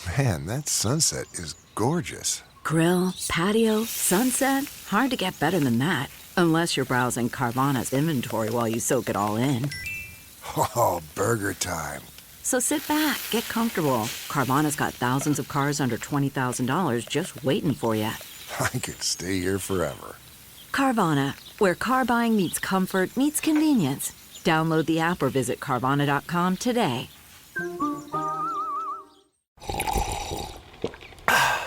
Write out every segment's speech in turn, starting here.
Man, that sunset is gorgeous. Grill, patio, sunset. Hard to get better than that. Unless you're browsing Carvana's inventory while you soak it all in. Oh, burger time. So sit back, get comfortable. Carvana's got thousands of cars under $20,000 just waiting for you. I could stay here forever. Carvana, where car buying meets comfort, meets convenience. Download the app or visit Carvana.com today.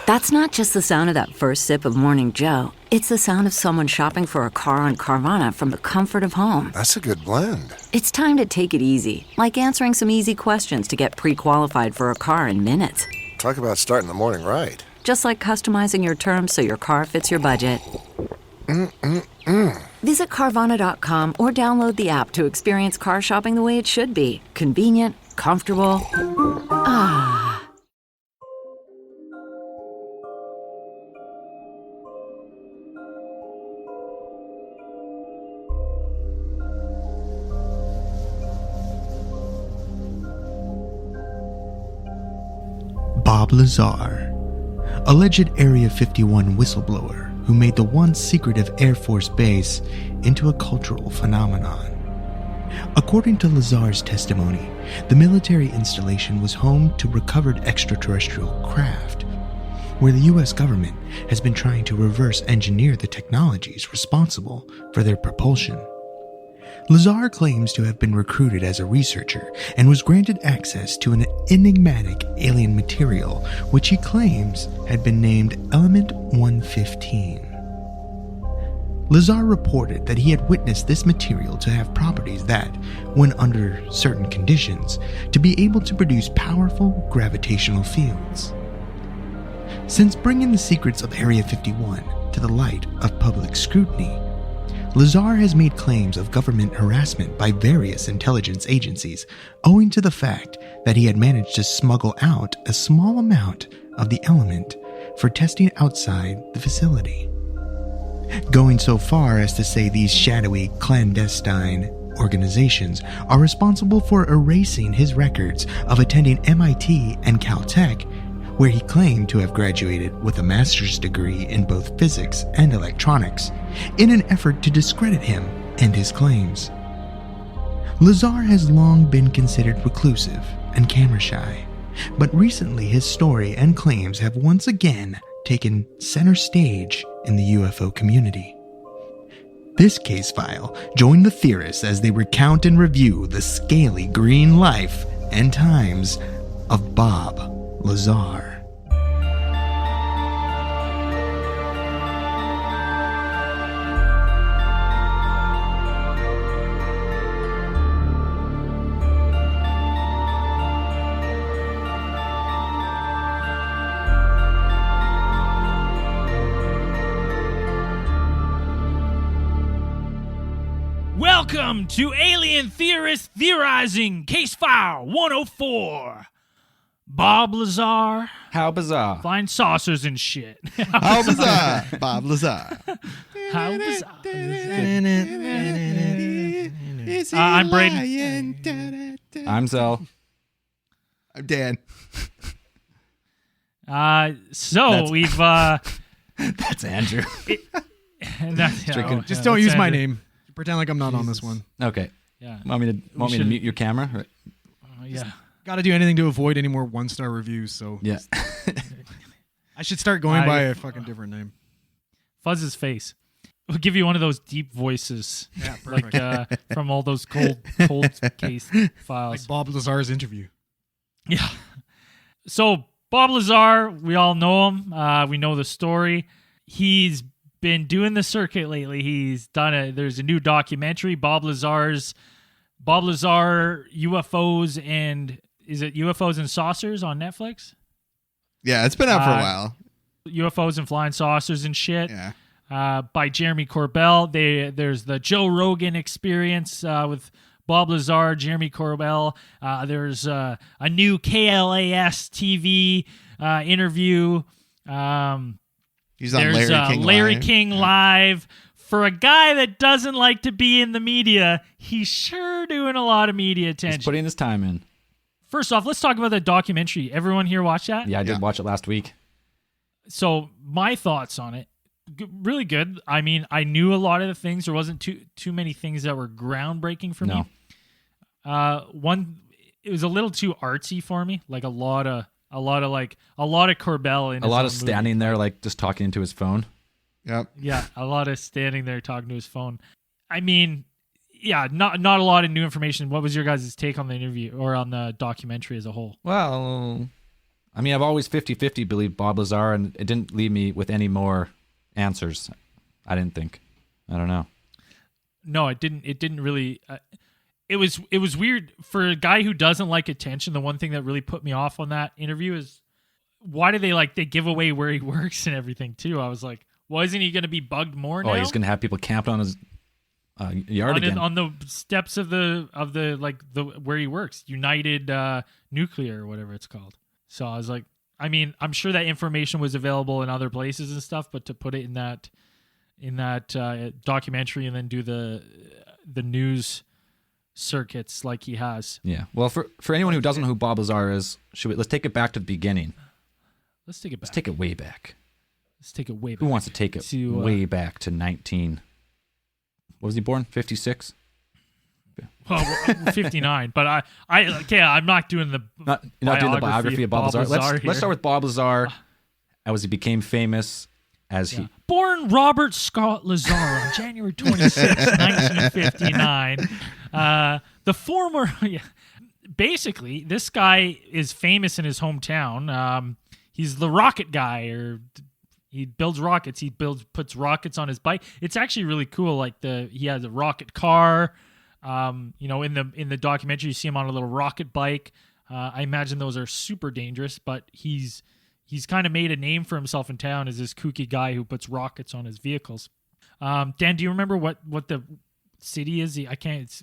That's not just the sound of that first sip of Morning Joe. It's the sound of someone shopping for a car on Carvana from the comfort of home. That's a good blend. It's time to take it easy, like answering some easy questions to get pre-qualified for a car in minutes. Talk about starting the morning right. Just like customizing your terms so your car fits your budget. Visit Carvana.com or download the app to experience car shopping the way it should be. Convenient, comfortable. Ah. Bob Lazar, alleged Area 51 whistleblower who made the once secretive Air Force base into a cultural phenomenon. According to Lazar's testimony, the military installation was home to recovered extraterrestrial craft, where the U.S. government has been trying to reverse engineer the technologies responsible for their propulsion. Lazar claims to have been recruited as a researcher and was granted access to an enigmatic alien material which he claims had been named Element 115. Lazar reported that he had witnessed this material to have properties that, when under certain conditions, to be able to produce powerful gravitational fields. Since bringing the secrets of Area 51 to the light of public scrutiny, Lazar has made claims of government harassment by various intelligence agencies owing to the fact that he had managed to smuggle out a small amount of the element for testing outside the facility. Going so far as to say these shadowy, clandestine organizations are responsible for erasing his records of attending MIT and Caltech, where he claimed to have graduated with a master's degree in both physics and electronics, in an effort to discredit him and his claims. Lazar has long been considered reclusive and camera shy, but recently his story and claims have once again taken center stage in the UFO community. This case file joined the theorists as they recount and review the scaly green life and times of Bob Lazar. Welcome to Alien Theorist Theorizing Case File 104. Bob Lazar. How bizarre. Flying saucers and shit. How bizarre! Bob Lazar. How bizarre. I'm Braden. I'm Zell. I'm Dan. We've... That's Andrew. Just don't use my name. Pretend like I'm not on this one. Okay. Yeah. Want me to mute your camera? Right. Yeah. Got to do anything to avoid any more one-star reviews, so... Yeah. I should start going by a fucking different name. Fuzz's face. We'll give you one of those deep voices. Yeah, perfect. Like from all those cold case files. Like Bob Lazar's interview. Yeah. So, Bob Lazar, we all know him. We know the story. He's been doing the circuit lately. He's done there's a new documentary, Bob Lazar UFOs and is it UFOs and Saucers on Netflix? Yeah, it's been out for a while. UFOs and Flying Saucers and shit. Yeah. By Jeremy Corbell. There's the Joe Rogan Experience with Bob Lazar, Jeremy Corbell. There's a new KLAS TV interview. He's on There's Larry King Live. For a guy that doesn't like to be in the media, he's sure doing a lot of media attention. He's putting his time in. first off, let's talk about the documentary. Everyone here watch that? Yeah, I did Yeah. watch it last week. So my thoughts on it, really good. I mean, I knew a lot of the things. There wasn't too many things that were groundbreaking for me. One, it was a little too artsy for me. Like a lot of Corbell in A his lot own of standing there, like just talking into his phone. Yep. movie. Yeah, a lot of standing there talking to his phone. I mean, yeah, not a lot of new information. What was your guys' take on the interview or on the documentary as a whole? Well, I mean, I've always 50-50 believed Bob Lazar, and it didn't leave me with any more answers. I didn't think. I don't know. No, it didn't. It didn't really. It was weird for a guy who doesn't like attention. The one thing that really put me off on that interview is why do they give away where he works and everything too? I was like, well, isn't he going to be bugged more now? Oh, he's gonna have people camped on his yard again. On the steps of the where he works, United Nuclear or whatever it's called. So I was like, I mean, I'm sure that information was available in other places and stuff, but to put it in that documentary and then do the news circuits like he has. Yeah. Well, for anyone who doesn't know who Bob Lazar is, let's take it back to the beginning. Let's take it back. Let's take it way back. Let's take it way back. Who wants to take it To, way back to 19? What was he born? 56? Well, 59, but I'm not doing the Not doing the biography of Bob Lazar. Let's here. start with Bob Lazar as he became famous as he. Born Robert Scott Lazar on January 26, 1959. The former, basically, this guy is famous in his hometown. He's the rocket guy, or he builds rockets. Puts rockets on his bike. It's actually really cool. Like he has a rocket car. In the documentary, you see him on a little rocket bike. I imagine those are super dangerous, but he's kind of made a name for himself in town as this kooky guy who puts rockets on his vehicles. Dan, do you remember what the city is? I can't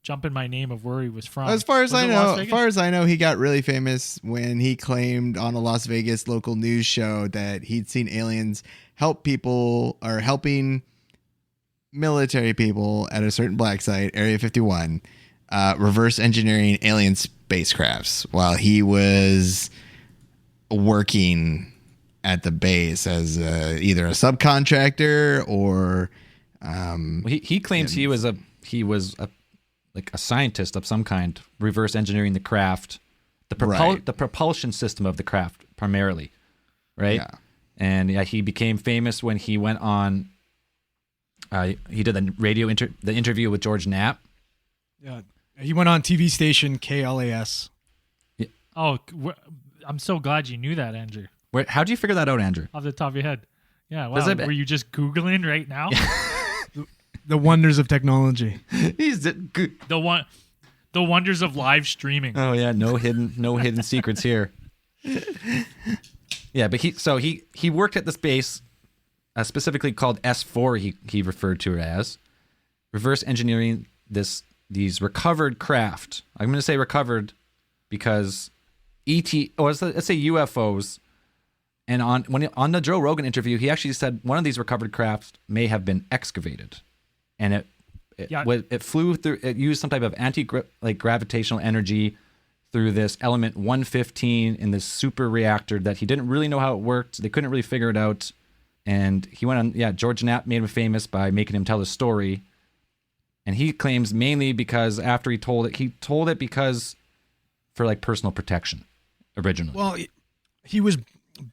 jump in my name of where he was from. As far as Was I it know, Las Vegas? he got really famous when he claimed on a Las Vegas local news show that he'd seen aliens helping military people at a certain black site, Area 51, reverse engineering alien spacecrafts while he was working at the base as either a subcontractor or He claims he was a scientist of some kind, reverse engineering the craft, the propulsion system of the craft primarily, right? Yeah. And he became famous when he went on. He did the interview with George Knapp. Yeah, he went on TV station KLAS. Oh, I'm so glad you knew that, Andrew. How'd you figure that out, Andrew? Off the top of your head. Yeah, wow. Were you just Googling right now? The wonders of technology. The wonders of live streaming. Oh yeah, no hidden secrets here. Yeah, but he worked at this base, specifically called S4. He referred to it as reverse engineering these recovered craft. I'm going to say recovered because let's say UFOs. And on the Joe Rogan interview, he actually said one of these recovered crafts may have been excavated, and it flew through. It used some type of gravitational energy through this element 115 in this super reactor that he didn't really know how it worked. They couldn't really figure it out, and he went on. Yeah, George Knapp made him famous by making him tell his story, and he claims mainly because after he told it because for personal protection originally. Well, he was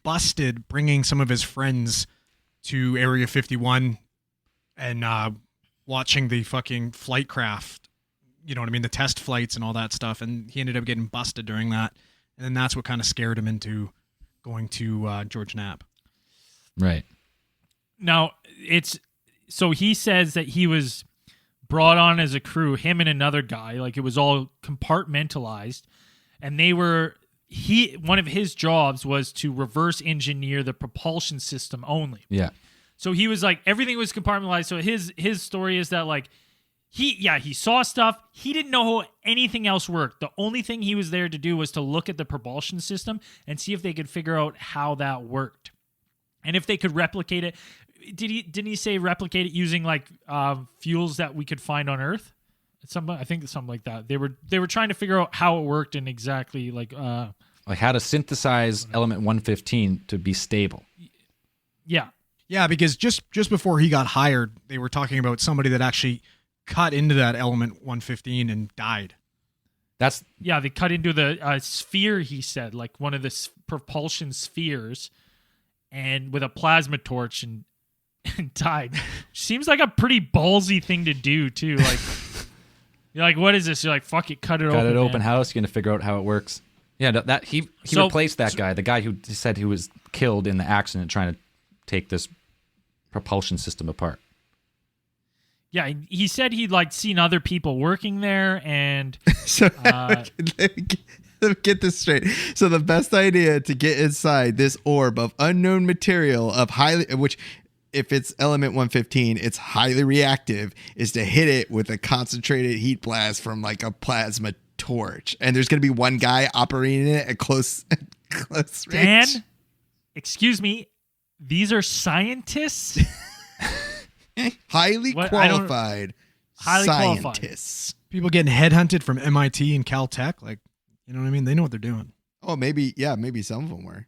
busted bringing some of his friends to Area 51 and watching the fucking flight craft, you know what I mean, the test flights and all that stuff, and he ended up getting busted during that, and then that's what kind of scared him into going to George Knapp. Right. Now, so he says that he was brought on as a crew, him and another guy, it was all compartmentalized, and one of his jobs was to reverse engineer the propulsion system only. Yeah. So he was everything was compartmentalized. So his story is that he saw stuff. He didn't know how anything else worked. The only thing he was there to do was to look at the propulsion system and see if they could figure out how that worked. And if they could replicate it. Didn't he say replicate it using fuels that we could find on Earth? I think something like that. They were trying to figure out how it worked and exactly like how to synthesize element 115 to be stable. Yeah. Yeah, because just before he got hired, they were talking about somebody that actually cut into that element 115 and died. They cut into the sphere, he said, like one of the propulsion spheres, and with a plasma torch and died. Seems like a pretty ballsy thing to do too. Like you're like, what is this? You're like, fuck it, cut it open. Cut it open. Man. How else are you gonna figure out how it works? Yeah, that he replaced that guy, the guy who said he was killed in the accident trying to take this propulsion system apart. Yeah, he said he'd like seen other people working there, and So let me get this straight. So the best idea to get inside this orb of unknown material of which if it's element 115, it's highly reactive, is to hit it with a concentrated heat blast from like a plasma torch. And there's going to be one guy operating it at close range. Dan, excuse me, these are scientists? Highly qualified scientists. People getting headhunted from MIT and Caltech, like, you know what I mean? They know what they're doing. Oh, maybe some of them were.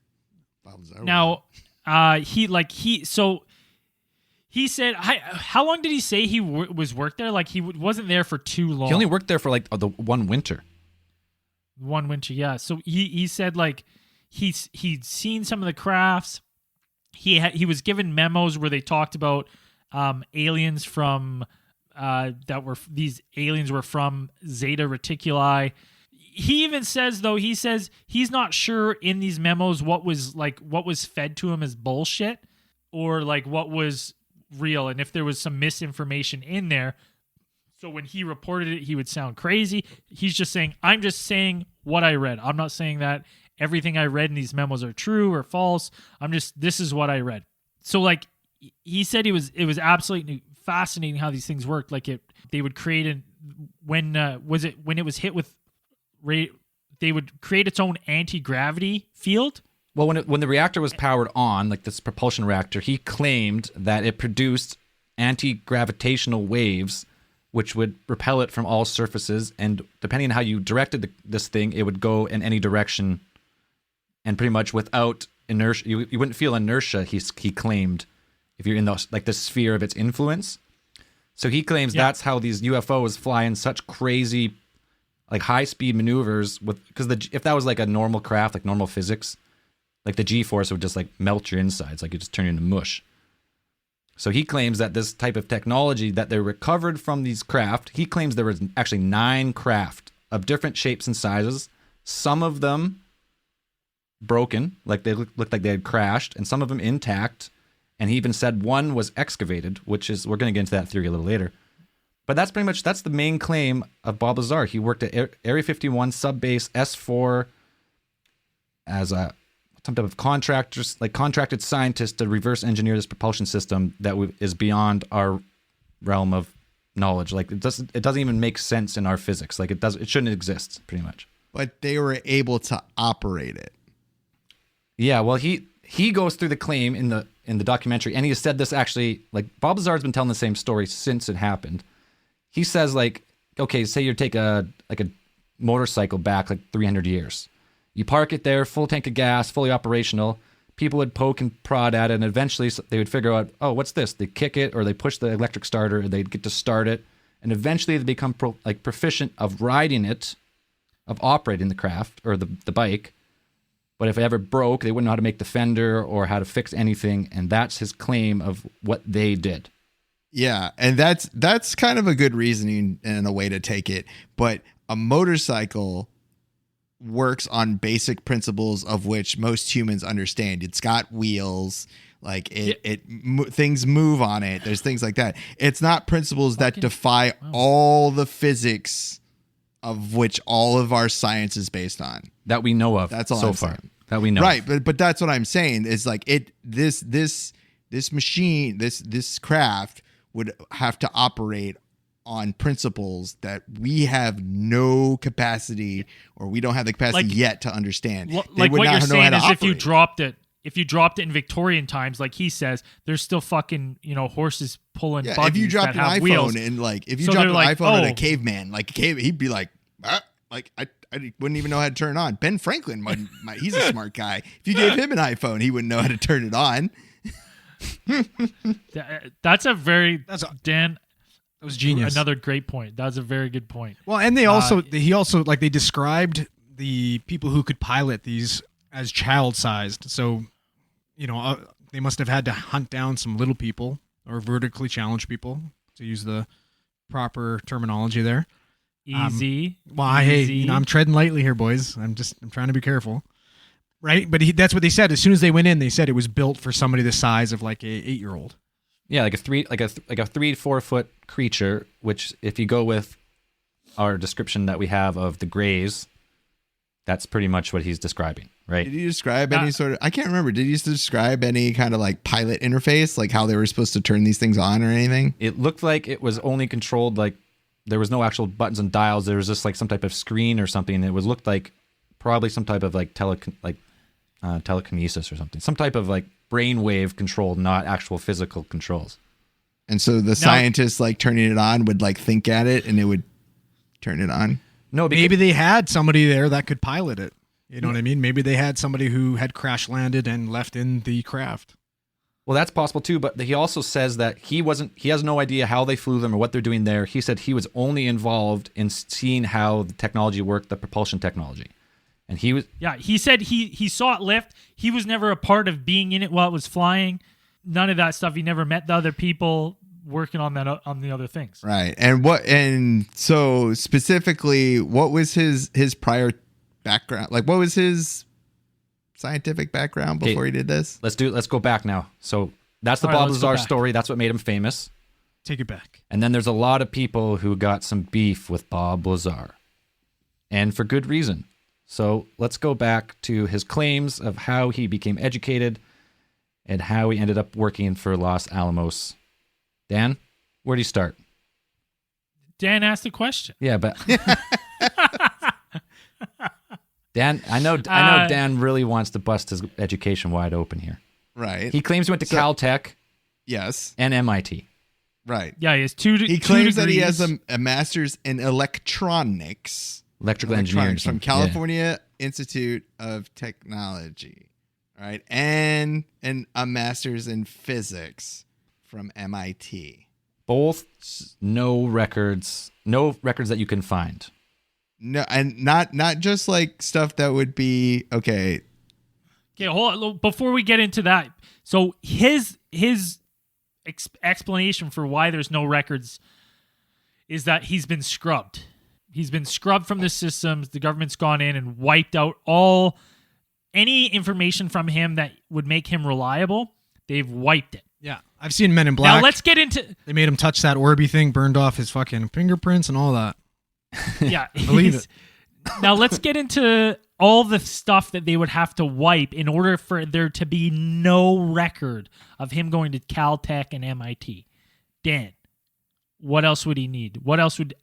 Now, he said, how long did he say he was worked there? Like he wasn't there for too long. He only worked there for like the one winter. One winter, yeah. So he said like he'd seen some of the crafts. He was given memos where they talked about aliens from these aliens were from Zeta Reticuli. He even says though, he's not sure in these memos what was fed to him as bullshit or like what was real, and if there was some misinformation in there. So when he reported it, he would sound crazy. He's just saying, I'm just saying what I read. I'm not saying that everything I read in these memos are true or false. this is what I read. So like he said it was absolutely fascinating how these things worked. Like they would create when it was hit with they would create its own anti-gravity field. Well, when the reactor was powered on, like this propulsion reactor, he claimed that it produced anti-gravitational waves which would repel it from all surfaces, and depending on how you directed this thing, it would go in any direction, and pretty much without inertia, you wouldn't feel inertia. He claimed if you're in the sphere of its influence. So he claims that's how these UFOs fly in such crazy, like high speed maneuvers because if that was like a normal craft, like normal physics, like the G-force would just like melt your insides, like it just turn you into mush. So he claims that this type of technology that they recovered from these craft, he claims there was actually 9 craft of different shapes and sizes. Some of them broken, like they looked like they had crashed, and some of them intact. And he even said one was excavated, which is, we're going to get into that theory a little later. But that's the main claim of Bob Lazar. He worked at Area 51 Subbase S4 as some type of contracted scientist to reverse engineer this propulsion system that is beyond our realm of knowledge. Like it doesn't even make sense in our physics. Like it shouldn't exist, pretty much. But they were able to operate it. Yeah, well, he goes through the claim in the documentary, and he has said this actually. Like Bob Lazar's been telling the same story since it happened. He says like, okay, say you take a motorcycle back like 300 years. You park it there, full tank of gas, fully operational. People would poke and prod at it, and eventually they would figure out, oh, what's this? They kick it, or they push the electric starter, or they'd get to start it, and eventually they become proficient of riding it, of operating the craft or the bike. But if it ever broke, they wouldn't know how to make the fender or how to fix anything, and that's his claim of what they did. Yeah, and that's kind of a good reasoning and a way to take it. But a motorcycle works on basic principles of which most humans understand. It's got wheels, like things move on it. There's things like that. It's not principles that defy all the physics of which all of our science is based on. That we know of. That's all so I'm far. saying. That we know. Right, but that's what I'm saying. Is like this machine, this craft would have to operate on principles that we have no capacity, or we don't have the capacity yet to understand. Like what you're saying is if you dropped it, if you dropped it in Victorian times, like he says, there's still fucking, horses pulling Yeah, buggies if you dropped that an have iPhone wheels. and like if you So dropped they're an like, iPhone at a oh. caveman, he'd be like, ah, like I wouldn't even know how to turn it on. Ben Franklin, he's a smart guy. If you gave him an iPhone, he wouldn't know how to turn it on. That's Dan. That was genius. Another great point. That's a very good point. Well, and they described the people who could pilot these as child-sized. So, they must have had to hunt down some little people or vertically challenged people, to use the proper terminology there. Easy. Hey, I'm treading lightly here, boys. I'm trying to be careful. Right? But that's what they said. As soon as they went in, they said it was built for somebody the size of like a 8-year-old. Yeah, like a 3 to 4 foot creature, which if you go with our description that we have of the Greys, that's pretty much what he's describing, right? Did he describe any sort of, I can't remember, did he describe any kind of like pilot interface, like how they were supposed to turn these things on or anything? It looked like it was only controlled, like there was no actual buttons and dials. There was just like some type of screen or something. It looked like probably some type of like telekinesis or something, some type of like brainwave control, not actual physical controls. And so the scientists like turning it on would like think at it and it would turn it on. No, maybe they had somebody there that could pilot it. You know what I mean? Maybe they had somebody who had crash landed and left in the craft. Well, that's possible too, but he also says that he has no idea how they flew them or what they're doing there. He said he was only involved in seeing how the technology worked, the propulsion technology. And he was... Yeah, he said he saw it lift. He was never a part of being in it while it was flying. None of that stuff. He never met the other people working on the other things. Right. And so specifically, what was his prior background? Like, what was his scientific background before he did this? Let's go back now. So that's the All right, Bob let's go Lazar back. story. That's what made him famous. Take it back. And then there's a lot of people who got some beef with Bob Lazar. And for good reason. So let's go back to his claims of how he became educated and how he ended up working for Los Alamos. Dan, where do you start? Dan asked the question. Yeah, but Dan, I know Dan really wants to bust his education wide open here. Right. He claims he went to Caltech Yes. and MIT. Right. Yeah, he has two. He claims that he has a master's in electronics. Electrical engineering From California Institute of Technology. All right. And a master's in physics from MIT. Both no records that you can find. No, and not just like stuff that would be okay. Okay, hold on. Before we get into that, so his explanation for why there's no records is that he's been scrubbed. He's been scrubbed from the systems. The government's gone in and wiped out any information from him that would make him reliable. They've wiped it. Yeah, I've seen Men in Black. Now let's get into. They made him touch that Orby thing, burned off his fucking fingerprints and all that. Yeah, Believe it. Now let's get into all the stuff that they would have to wipe in order for there to be no record of him going to Caltech and MIT. Dan, what else would he need? What else would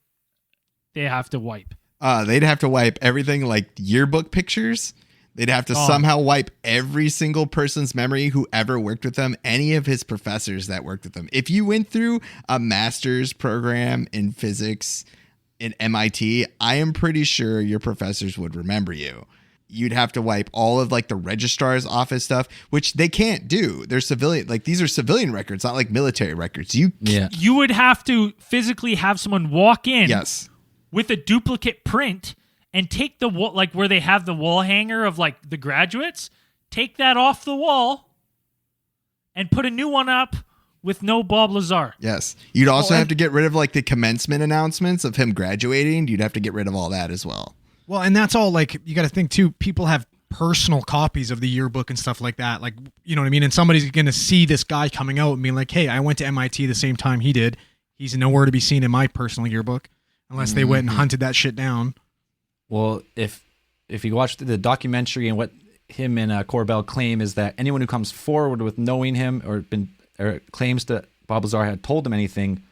they have to wipe? They'd have to wipe everything like yearbook pictures. They'd have to somehow wipe every single person's memory who ever worked with them, any of his professors that worked with them. If you went through a master's program in physics in MIT, I am pretty sure your professors would remember you. You'd have to wipe all of like the registrar's office stuff, which they can't do. They're civilian, like these are civilian records, not like military records. You would have to physically have someone walk in Yes. with a duplicate print and take the wall, like where they have the wall hanger of like the graduates, take that off the wall and put a new one up with no Bob Lazar. Yes. You'd also have to get rid of like the commencement announcements of him graduating. You'd have to get rid of all that as well. Well, and that's all like, you got to think too, people have personal copies of the yearbook and stuff like that. Like, you know what I mean? And somebody's going to see this guy coming out and being like, hey, I went to MIT the same time he did. He's nowhere to be seen in my personal yearbook unless they went and hunted that shit down. Well, if you watch the documentary and what him and Corbell claim is that anyone who comes forward with knowing him or claims that Bob Lazar had told them anything,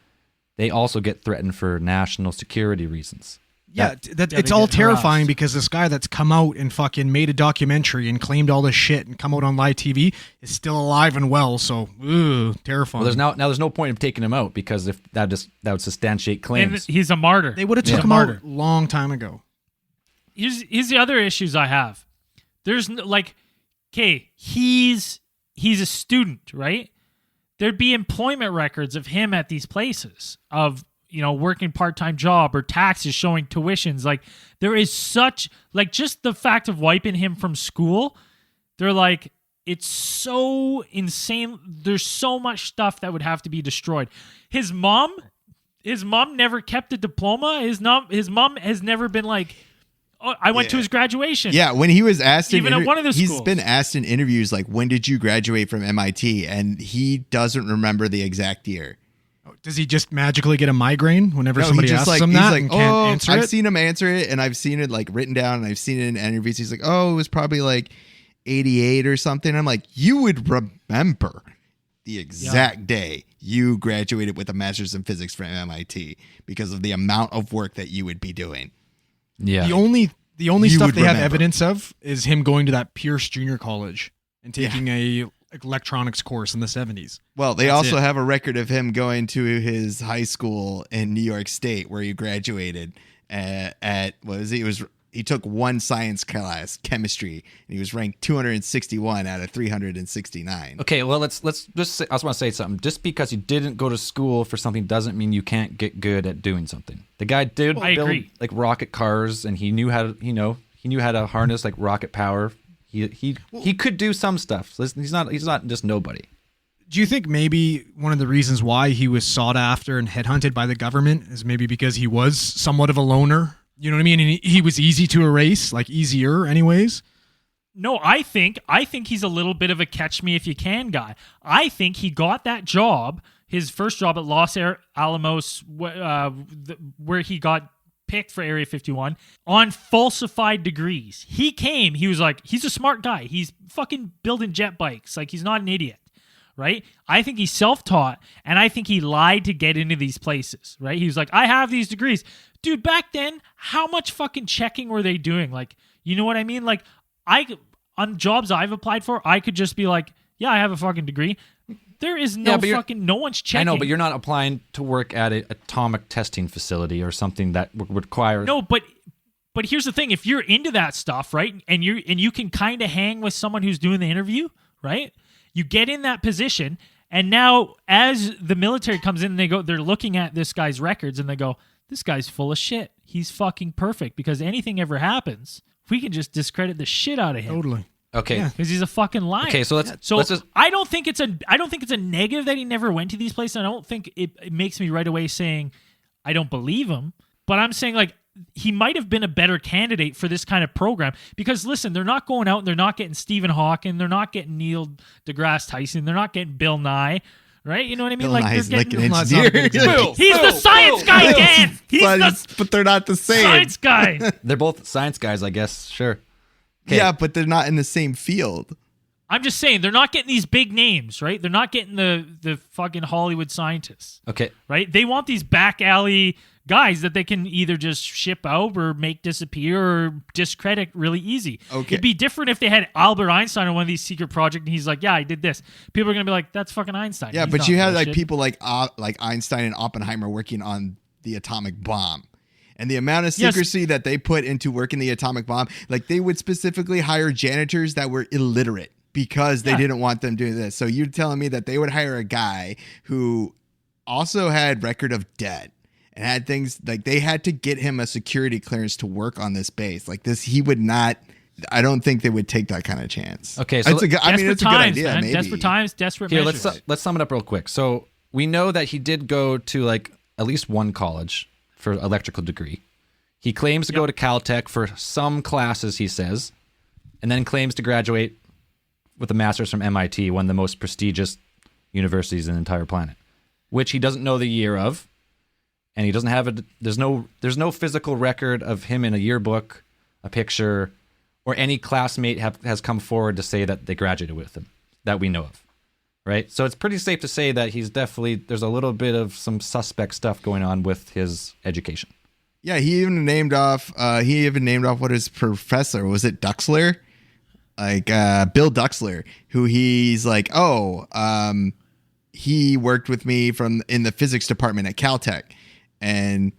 they also get threatened for national security reasons. Yeah, it's all terrifying because this guy that's come out and fucking made a documentary and claimed all this shit and come out on live TV is still alive and well. So, terrifying. Well, there's no point of taking him out because if that would substantiate claims. And he's a martyr. They would have took him out a long time ago. Here's the other issues I have. There's he's a student, right? There'd be employment records of him at these places of, working part-time job or taxes showing tuitions. Like, there is such, just the fact of wiping him from school, they're like, it's so insane. There's so much stuff that would have to be destroyed. His mom never kept a diploma. His mom has never been like, oh, I went to his graduation. Yeah, when he was asked, even at one of the schools. He's been asked in interviews, like, when did you graduate from MIT? And he doesn't remember the exact year. Does he just magically get a migraine whenever somebody asks him that and can't answer it? I've seen him answer it, and I've seen it written down, and I've seen it in interviews. He's like, oh, it was probably 88 or something. I'm like, you would remember the exact day you graduated with a master's in physics from MIT because of the amount of work that you would be doing. Yeah. The only stuff they have evidence of is him going to that Pierce Junior College and taking a electronics course in the 70s. Well, they also have a record of him going to his high school in New York State where he graduated he took one science class, chemistry, and he was ranked 261 out of 369. Okay, well, let's just say, I just want to say something. Just because you didn't go to school for something doesn't mean you can't get good at doing something. The guy did build rocket cars, and he knew how to harness rocket power. He could do some stuff. He's not just nobody. Do you think maybe one of the reasons why he was sought after and headhunted by the government is maybe because he was somewhat of a loner? You know what I mean? And he was easy to erase, easier anyways. No, I think he's a little bit of a catch me if you can guy. I think he got that job, his first job at Los Alamos, where he got picked for Area 51 on falsified degrees. He was like, he's a smart guy. He's fucking building jet bikes. He's not an idiot, right? I think he's self-taught, and I think he lied to get into these places, right? He was like, I have these degrees. Dude, back then, how much fucking checking were they doing? You know what I mean? On jobs I've applied for, I could just be like, yeah, I have a fucking degree. There is no one's checking. I know, but you're not applying to work at an atomic testing facility or something that would require. No, but here's the thing: if you're into that stuff, right, and you can kind of hang with someone who's doing the interview, right? You get in that position, and now as the military comes in, they're looking at this guy's records, and they go, this guy's full of shit. He's fucking perfect because anything ever happens, we can just discredit the shit out of him. Totally. Okay. Because he's a fucking liar. Okay, so let's just. I don't think it's a negative that he never went to these places. I don't think it makes me right away saying I don't believe him. But I'm saying he might have been a better candidate for this kind of program because listen, they're not going out and they're not getting Stephen Hawking, they're not getting Neil deGrasse Tyson, they're not getting Bill Nye. Right? You know what I mean? Bill Nye's they're getting, like an engineer. He's the science guy again. But they're not the same. Science guy. They're both science guys, I guess. Sure. Okay. Yeah, but they're not in the same field. I'm just saying they're not getting these big names, right? They're not getting the fucking Hollywood scientists. Okay. Right? They want these back alley guys that they can either just ship out or make disappear or discredit really easy. Okay. It'd be different if they had Albert Einstein on one of these secret projects and he's like, yeah, I did this. People are going to be like, that's fucking Einstein. Yeah, He's but not you had bullshit. people like Einstein and Oppenheimer working on the atomic bomb. And the amount of secrecy that they put into working the atomic bomb, they would specifically hire janitors that were illiterate because they didn't want them doing this. So you're telling me that they would hire a guy who also had record of debt and had things they had to get him a security clearance to work on this base. He would not. I don't think they would take that kind of chance. Okay, so it's a good idea. Man. Maybe. Desperate times, desperate Here, measures. let's sum it up real quick. So we know that he did go to at least one college for electrical degree. He claims to go to Caltech for some classes, he says, and then claims to graduate with a master's from MIT, one of the most prestigious universities in the entire planet, which he doesn't know the year of, and he doesn't have there's no physical record of him in a yearbook, a picture, or any classmate has come forward to say that they graduated with him that we know of, right? So it's pretty safe to say that there's a little bit of some suspect stuff going on with his education. Yeah, he even named off what his professor was. It Duxler, like Bill Duxler, who he's like, he worked with me in the physics department at Caltech, and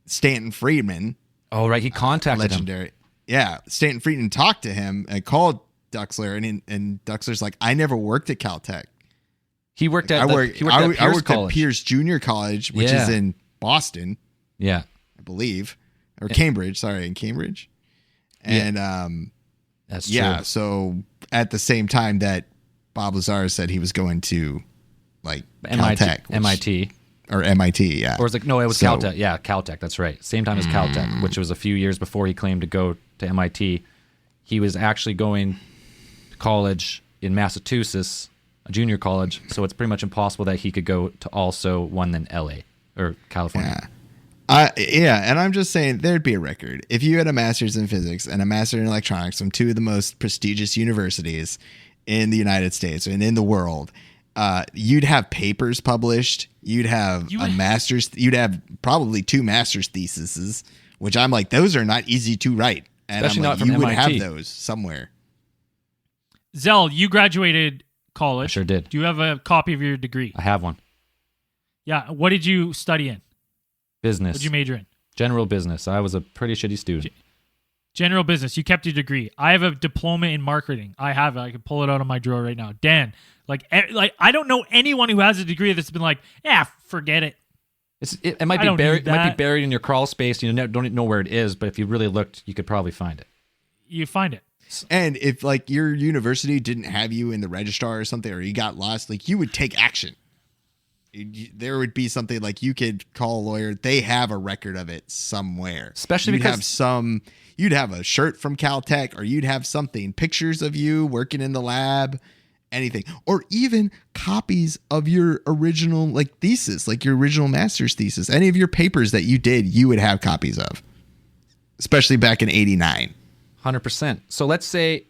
Stanton Friedman. Oh, right. He contacted legendary. him. Yeah, Stanton Friedman talked to him and called Duxler, and Duxler's like, I never worked at Caltech. He worked at I Pierce worked College. at Pierce Junior College, which is in Boston. Yeah. I believe, or Cambridge. Sorry, in Cambridge. And that's true. yeah. So at the same time that Bob Lazar said he was going to like Caltech, MIT. or MIT, yeah. Or was it no? It was Caltech. Yeah, Caltech. That's right. Same time as Caltech, which was a few years before he claimed to go to MIT. He was actually going to college in Massachusetts, a junior college. So it's pretty much impossible that he could go to also one in LA or California. And I'm just saying there'd be a record if you had a master's in physics and a master's in electronics from two of the most prestigious universities in the United States and in the world. You'd have papers published. You'd have a master's. You'd have probably 2 master's theses, which I'm like, those are not easy to write. And Especially I'm not like, from you would MIT. have those somewhere. Zell, you graduated college. I sure did. Do you have a copy of your degree? I have one. Yeah. What did you study in? Business. What did you major in? General business. I was a pretty shitty student. General business. You kept your degree. I have a diploma in marketing. I have it. I can pull it out of my drawer right now. Dan, like I don't know anyone who has a degree that's been like, yeah, forget it. It might be buried. Might be buried in your crawl space. You don't know where it is, but if you really looked, you could probably find it. You find it. And if like your university didn't have you in the registrar or something, or you got lost, like you would take action. There would be something like you could call a lawyer. They have a record of it somewhere. Especially because you'd have a shirt from Caltech, or you'd have something, pictures of you working in the lab, anything, or even copies of your original like thesis, like your original master's thesis. Any of your papers that you did, you would have copies of, especially back in '89. 100%. So let's say,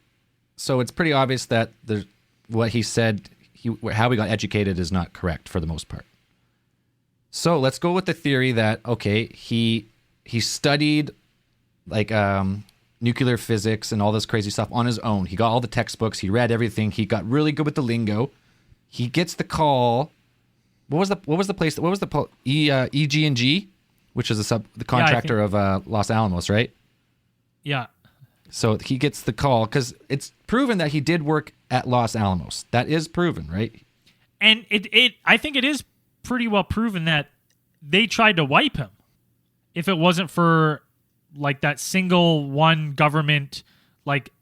it's pretty obvious that what he said, how we got educated is not correct for the most part. So let's go with the theory that, okay, he studied like nuclear physics and all this crazy stuff on his own. He got all the textbooks. He read everything. He got really good with the lingo. He gets the call. What was the place? What was the EG&G, which is the contractor of Los Alamos, right? Yeah. So he gets the call because it's proven that he did work at Los Alamos. That is proven, right? And I think it is pretty well proven that they tried to wipe him if it wasn't for like that single one government like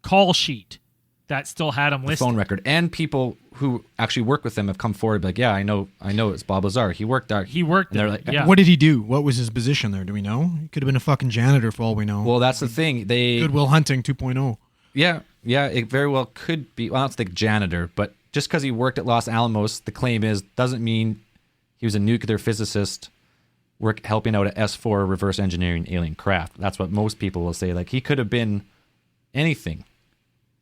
call sheet that still had him listed. Phone record. And people who actually work with him have come forward like, yeah, I know it's Bob Lazar. He worked there. He worked there. Like, yeah. What did he do? What was his position there? Do we know? He could have been a fucking janitor for all we know. Well, that's the thing. Goodwill Hunting 2.0. Yeah, it very well could be. Well, I don't think janitor, but just because he worked at Los Alamos, the claim doesn't mean he was a nuclear physicist helping out at S4 reverse engineering alien craft. That's what most people will say. Like, he could have been anything.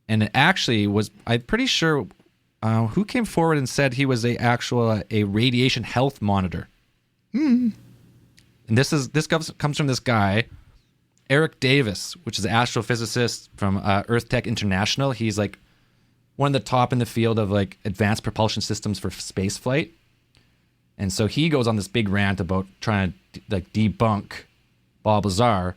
And it actually was, I'm pretty sure, who came forward and said he was a radiation health monitor. And this comes from this guy, Eric Davis, which is an astrophysicist from Earth Tech International. He's like one of the top in the field of like advanced propulsion systems for space flight. And so he goes on this big rant about trying to like debunk Bob Lazar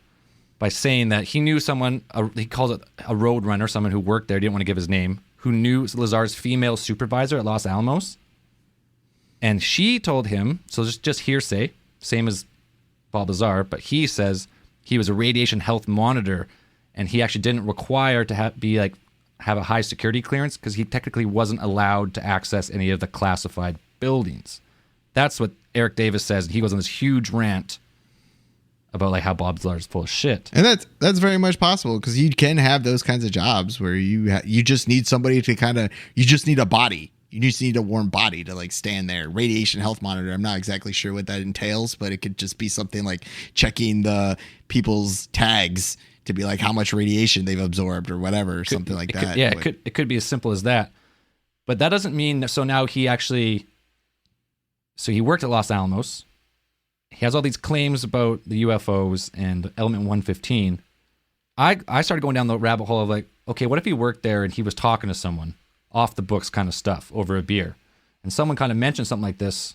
by saying that he knew someone, he calls it a road runner, someone who worked there, didn't want to give his name, who knew Lazar's female supervisor at Los Alamos. And she told him, so just hearsay, same as Bob Lazar, but he says he was a radiation health monitor, and he actually didn't require to have a high security clearance because he technically wasn't allowed to access any of the classified buildings. That's what Eric Davis says. He goes on this huge rant about like how Bob Lazar is full of shit. And that's very much possible because you can have those kinds of jobs where you just need somebody to you just need a body. You just need a warm body to like stand there. Radiation health monitor. I'm not exactly sure what that entails, but it could just be something like checking the people's tags to be like how much radiation they've absorbed or whatever, something like that. It could be as simple as that. But that doesn't mean, so now he worked at Los Alamos. he has all these claims about the UFOs and Element 115. I started going down the rabbit hole of like, okay, what if he worked there and he was talking to someone off the books kind of stuff over a beer, and someone kind of mentioned something like this,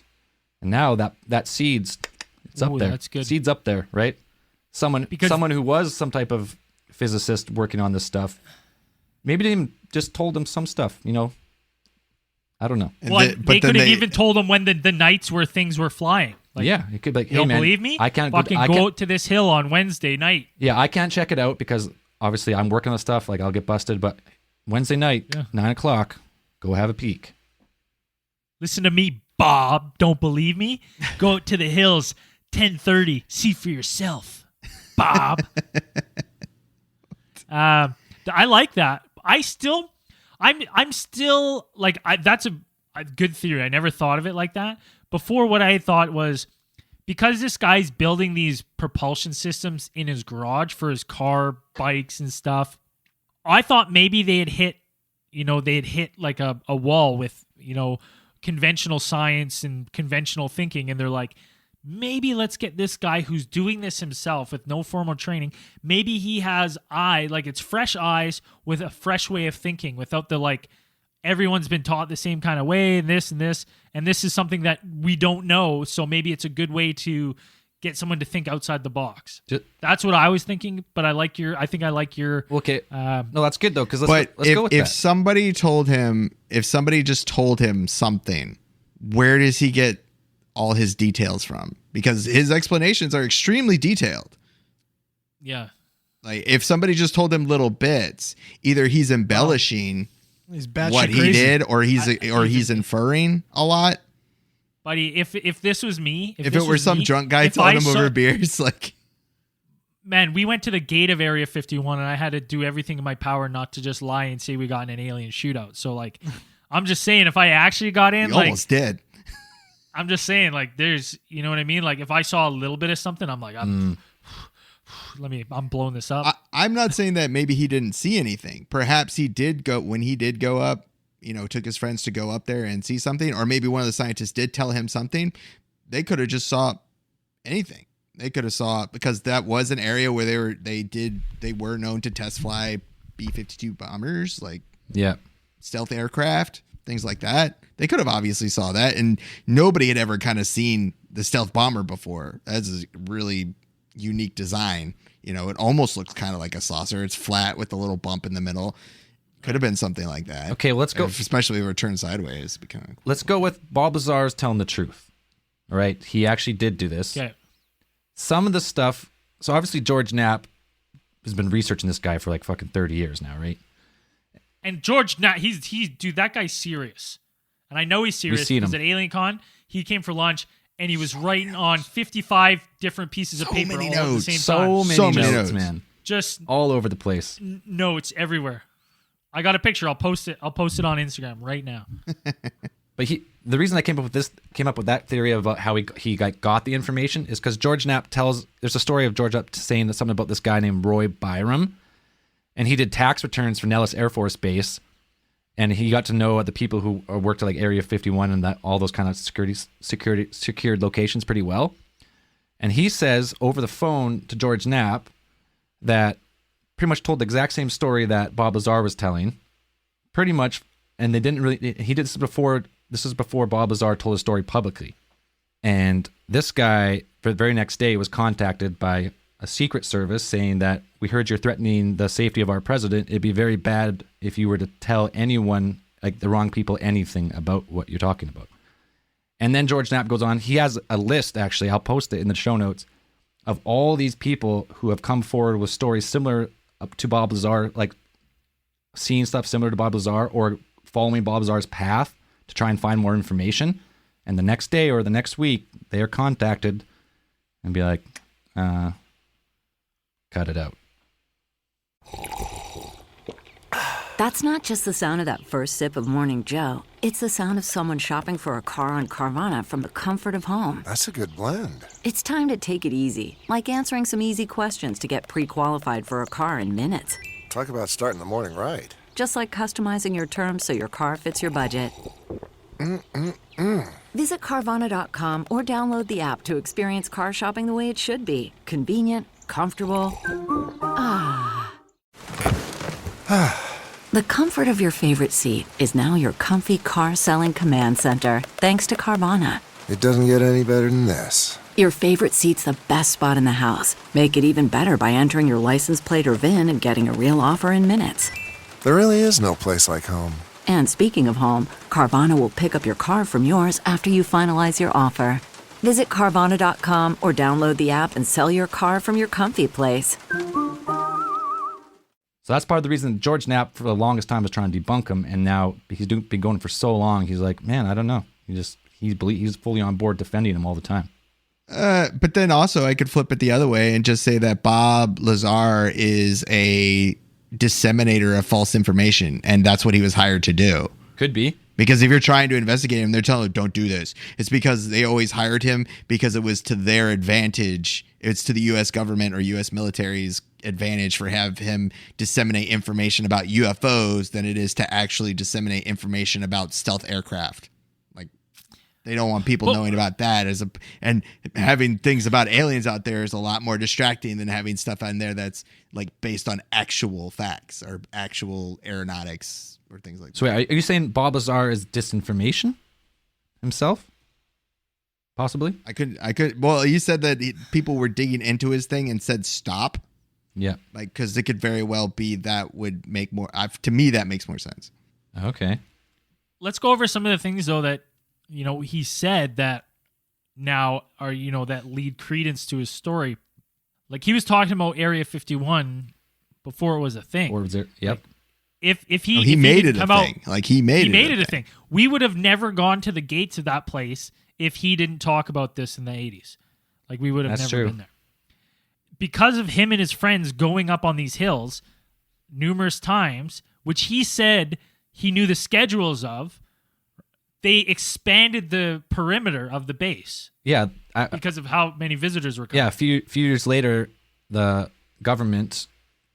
and now that seeds, it's up Ooh, there. that's good. Seeds up there, right? Someone who was some type of physicist working on this stuff, maybe they even just told him some stuff, you know. I don't know. Well, they could have even told him when the nights where things were flying. Like, yeah, it could be like, hey, you don't man, believe me? I can't fucking go out to this hill on Wednesday night. Yeah, I can't check it out because obviously I'm working on stuff. Like I'll get busted. But Wednesday night, 9:00, go have a peek. Listen to me, Bob. Don't believe me? Go out to the hills, 10:30. See for yourself, Bob. I like that. I'm still like that's a good theory. I never thought of it like that. Before, what I thought was, because this guy's building these propulsion systems in his garage for his car, bikes, and stuff, I thought maybe they had hit like a wall with, conventional science and conventional thinking. And they're like, maybe let's get this guy who's doing this himself with no formal training. Maybe he has it's fresh eyes with a fresh way of thinking without the everyone's been taught the same kind of way and this, and this is something that we don't know. So maybe it's a good way to get someone to think outside the box. That's what I was thinking, but I like your. Okay. No, that's good though, because let's if, go with if that. somebody just told him something, where does he get all his details from? Because his explanations are extremely detailed. Yeah. Like if somebody just told him little bits, either he's embellishing He's batshit what crazy. he did, or he's inferring a lot. Buddy, if this was me, If it were some drunk guy telling him over beers, like, man, we went to the gate of Area 51 and I had to do everything in my power not to just lie and say we got in an alien shootout. So I'm just saying, if I actually got in, you almost did. I'm just saying, there's, you know what I mean? Like if I saw a little bit of something, I'm like, I'm blowing this up. I'm not saying that maybe he didn't see anything. Perhaps he did go, when he did go up, took his friends to go up there and see something, or maybe one of the scientists did tell him something. They could have just saw anything. They could have saw, because that was an area where they were known to test fly B-52 bombers, stealth aircraft, things like that. They could have obviously saw that, and nobody had ever kind of seen the stealth bomber before. That's a really unique design. It almost looks kind of like a saucer. It's flat with a little bump in the middle. Could have been something like that. Okay, let's go. Especially if it turned sideways. Let's go with Bob Lazar's telling the truth. All right, he actually did do this. Okay. Some of the stuff. So obviously George Knapp has been researching this guy for fucking 30 years now, right? And George Knapp, dude, that guy's serious. And I know he's serious because at AlienCon, he came for lunch and he was writing on 55 different pieces of paper all at the same time. So many notes, man. Just all over the place. Notes everywhere. I got a picture. I'll post it. I'll post it on Instagram right now. But the reason I came up with that theory about how he got the information is because George Knapp there's a story of George Knapp saying something about this guy named Roy Byram, and he did tax returns for Nellis Air Force Base, and he got to know the people who worked at Area 51 and that all those kind of secured locations pretty well. And he says over the phone to George Knapp that pretty much told the exact same story that Bob Lazar was telling, pretty much, and they didn't really. He did this before. This is before Bob Lazar told his story publicly, and this guy, for the very next day, was contacted by a secret service saying that we heard you're threatening the safety of our president. It'd be very bad if you were to tell anyone, the wrong people, anything about what you're talking about. And then George Knapp goes on. He has a list, actually. I'll post it in the show notes, of all these people who have come forward with stories similar to Bob Lazar, seeing stuff similar to Bob Lazar or following Bob Lazar's path to try and find more information. And the next day or the next week, they are contacted and be like, cut it out. That's not just the sound of that first sip of Morning Joe. It's the sound of someone shopping for a car on Carvana from the comfort of home. That's a good blend. It's time to take it easy, like answering some easy questions to get pre-qualified for a car in minutes. Talk about starting the morning right. Just like customizing your terms so your car fits your budget. Visit Carvana.com or download the app to experience car shopping the way it should be. Convenient, comfortable. The comfort of your favorite seat is now your comfy car selling command center, thanks to Carvana. It doesn't get any better than this. Your favorite seat's the best spot in the house. Make it even better by entering your license plate or VIN and getting a real offer in minutes. There really is no place like home. And speaking of home, Carvana will pick up your car from yours after you finalize your offer. Visit Carvana.com or download the app and sell your car from your comfy place. So that's part of the reason George Knapp for the longest time was trying to debunk him, and now he's been going for so long. He's like, man, I don't know. He's fully on board defending him all the time. But then also I could flip it the other way and just say that Bob Lazar is a disseminator of false information, and that's what he was hired to do. Could be. Because if you're trying to investigate him, they're telling him, don't do this. It's because they always hired him because it was to their advantage. It's to the U.S. government or U.S. military's advantage for have him disseminate information about UFOs than it is to actually disseminate information about stealth aircraft. Like, they don't want people knowing about that and having things about aliens out there is a lot more distracting than having stuff on there that's like based on actual facts or actual aeronautics or things like that. So wait, are you saying Bob Lazar is disinformation himself? Possibly? I could. Well, you said that people were digging into his thing and said stop. Yeah. Like, because it could very well be that would make more. To me, that makes more sense. Okay. Let's go over some of the things though that he said that now are that lead credence to his story. Like he was talking about Area 51 before it was a thing. Or was it? Yep. Like, if he made it a thing. Like he made it a thing. We would have never gone to the gates of that place if he didn't talk about this in the 80s. Like we would have never been there. Because of him and his friends going up on these hills numerous times, which he said he knew the schedules of, they expanded the perimeter of the base. Yeah. Because of how many visitors were coming. Yeah, a few years later, the government,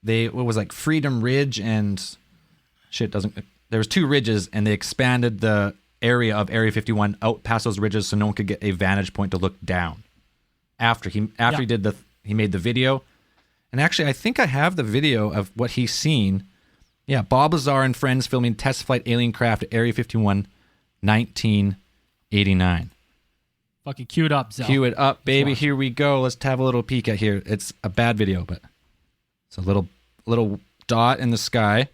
it was like Freedom Ridge and there was two ridges, and they expanded the area of Area 51 out past those ridges so no one could get a vantage point to look down. After he made the video. And actually, I think I have the video of what he's seen. Yeah, Bob Lazar and friends filming test flight alien craft at Area 51, 1989. Fucking cue it up, Zell. Cue it up, baby. Here we go. Let's have a little peek at here. It's a bad video, but it's a little dot in the sky.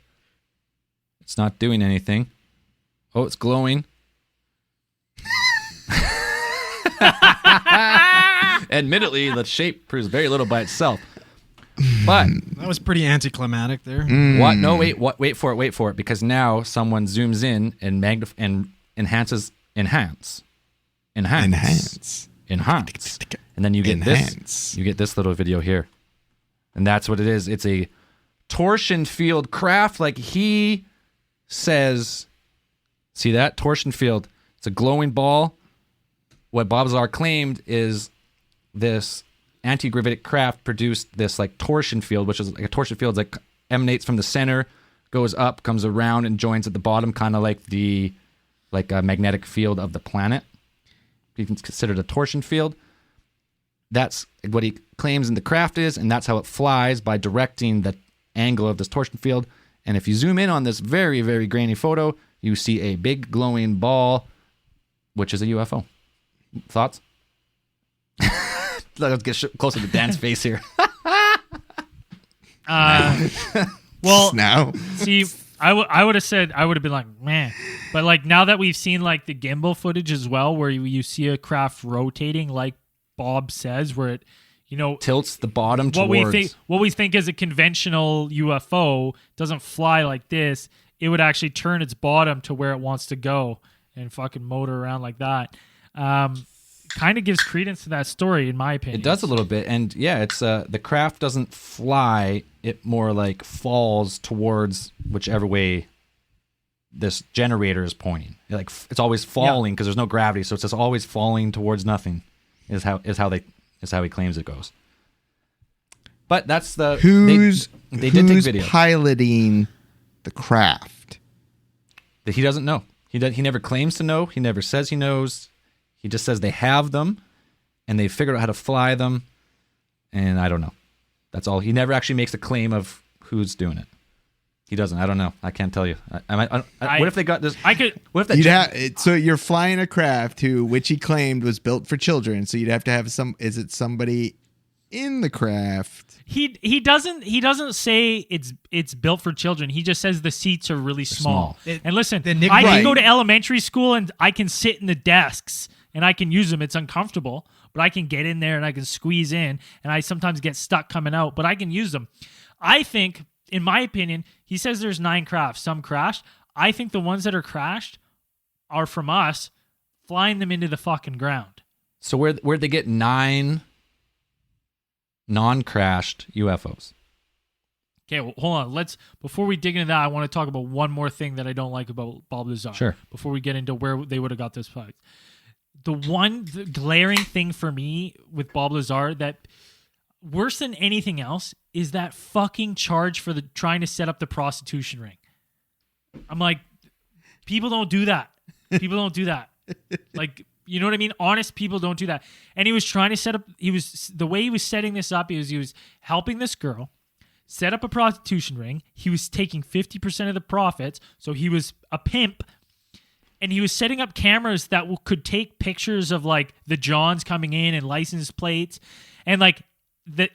It's not doing anything. Oh, it's glowing. Admittedly, the shape proves very little by itself. But that was pretty anticlimactic there. What? No, wait for it, because now someone zooms in and enhances, and then you get this. You get this little video here, and that's what it is. It's a torsion field craft, like he says. See that torsion field? It's a glowing ball. What Bob Lazar claimed is this anti-gravitic craft produced this like torsion field, which is like a torsion field that emanates from the center, goes up, comes around, and joins at the bottom, kind of like a magnetic field of the planet. You can consider it a torsion field. That's what he claims in the craft is, and that's how it flies, by directing the angle of this torsion field. And if you zoom in on this very, very grainy photo, you see a big glowing ball, which is a UFO. Thoughts? Let's get closer to Dan's face here. Well, now, see, I would have been like, man. But like now that we've seen like the gimbal footage as well, where you see a craft rotating, like Bob says, where it, tilts the bottom what towards. What we think is a conventional UFO doesn't fly like this. It would actually turn its bottom to where it wants to go and fucking motor around like that. Kind of gives credence to that story, in my opinion. It does a little bit, and yeah, it's the craft doesn't fly; it more like falls towards whichever way this generator is pointing. It's always falling because there's no gravity, so it's just always falling towards nothing. Is how he claims it goes. But that's the who's they did take video. Piloting the craft? That he doesn't know. He never claims to know. He never says he knows. He just says they have them, and they figured out how to fly them, and I don't know. That's all. He never actually makes a claim of who's doing it. He doesn't. I don't know. I can't tell you. What if they got this? I could. What if that? So you're flying a craft which he claimed was built for children. So you'd have to have some. Is it somebody in the craft? He doesn't say it's built for children. He just says the seats are really small. And listen, I can go to elementary school and I can sit in the desks and I can use them. It's uncomfortable, but I can get in there and I can squeeze in, and I sometimes get stuck coming out, but I can use them. I think, in my opinion, he says there's 9 crafts. Some crashed. I think the ones that are crashed are from us flying them into the fucking ground. So where'd they get 9 non-crashed UFOs? Okay, well, hold on. Before we dig into that, I want to talk about one more thing that I don't like about Bob Lazar. Sure. Before we get into where they would have got this fact. The glaring thing for me with Bob Lazar that worse than anything else is that fucking charge for trying to set up the prostitution ring. I'm like, people don't do that. People don't do that. Like, you know what I mean? Honest people don't do that. And he was trying to set up, the way he was setting this up is he was helping this girl set up a prostitution ring. He was taking 50% of the profits. So he was a pimp. And he was setting up cameras that could take pictures of like the Johns coming in and license plates. And like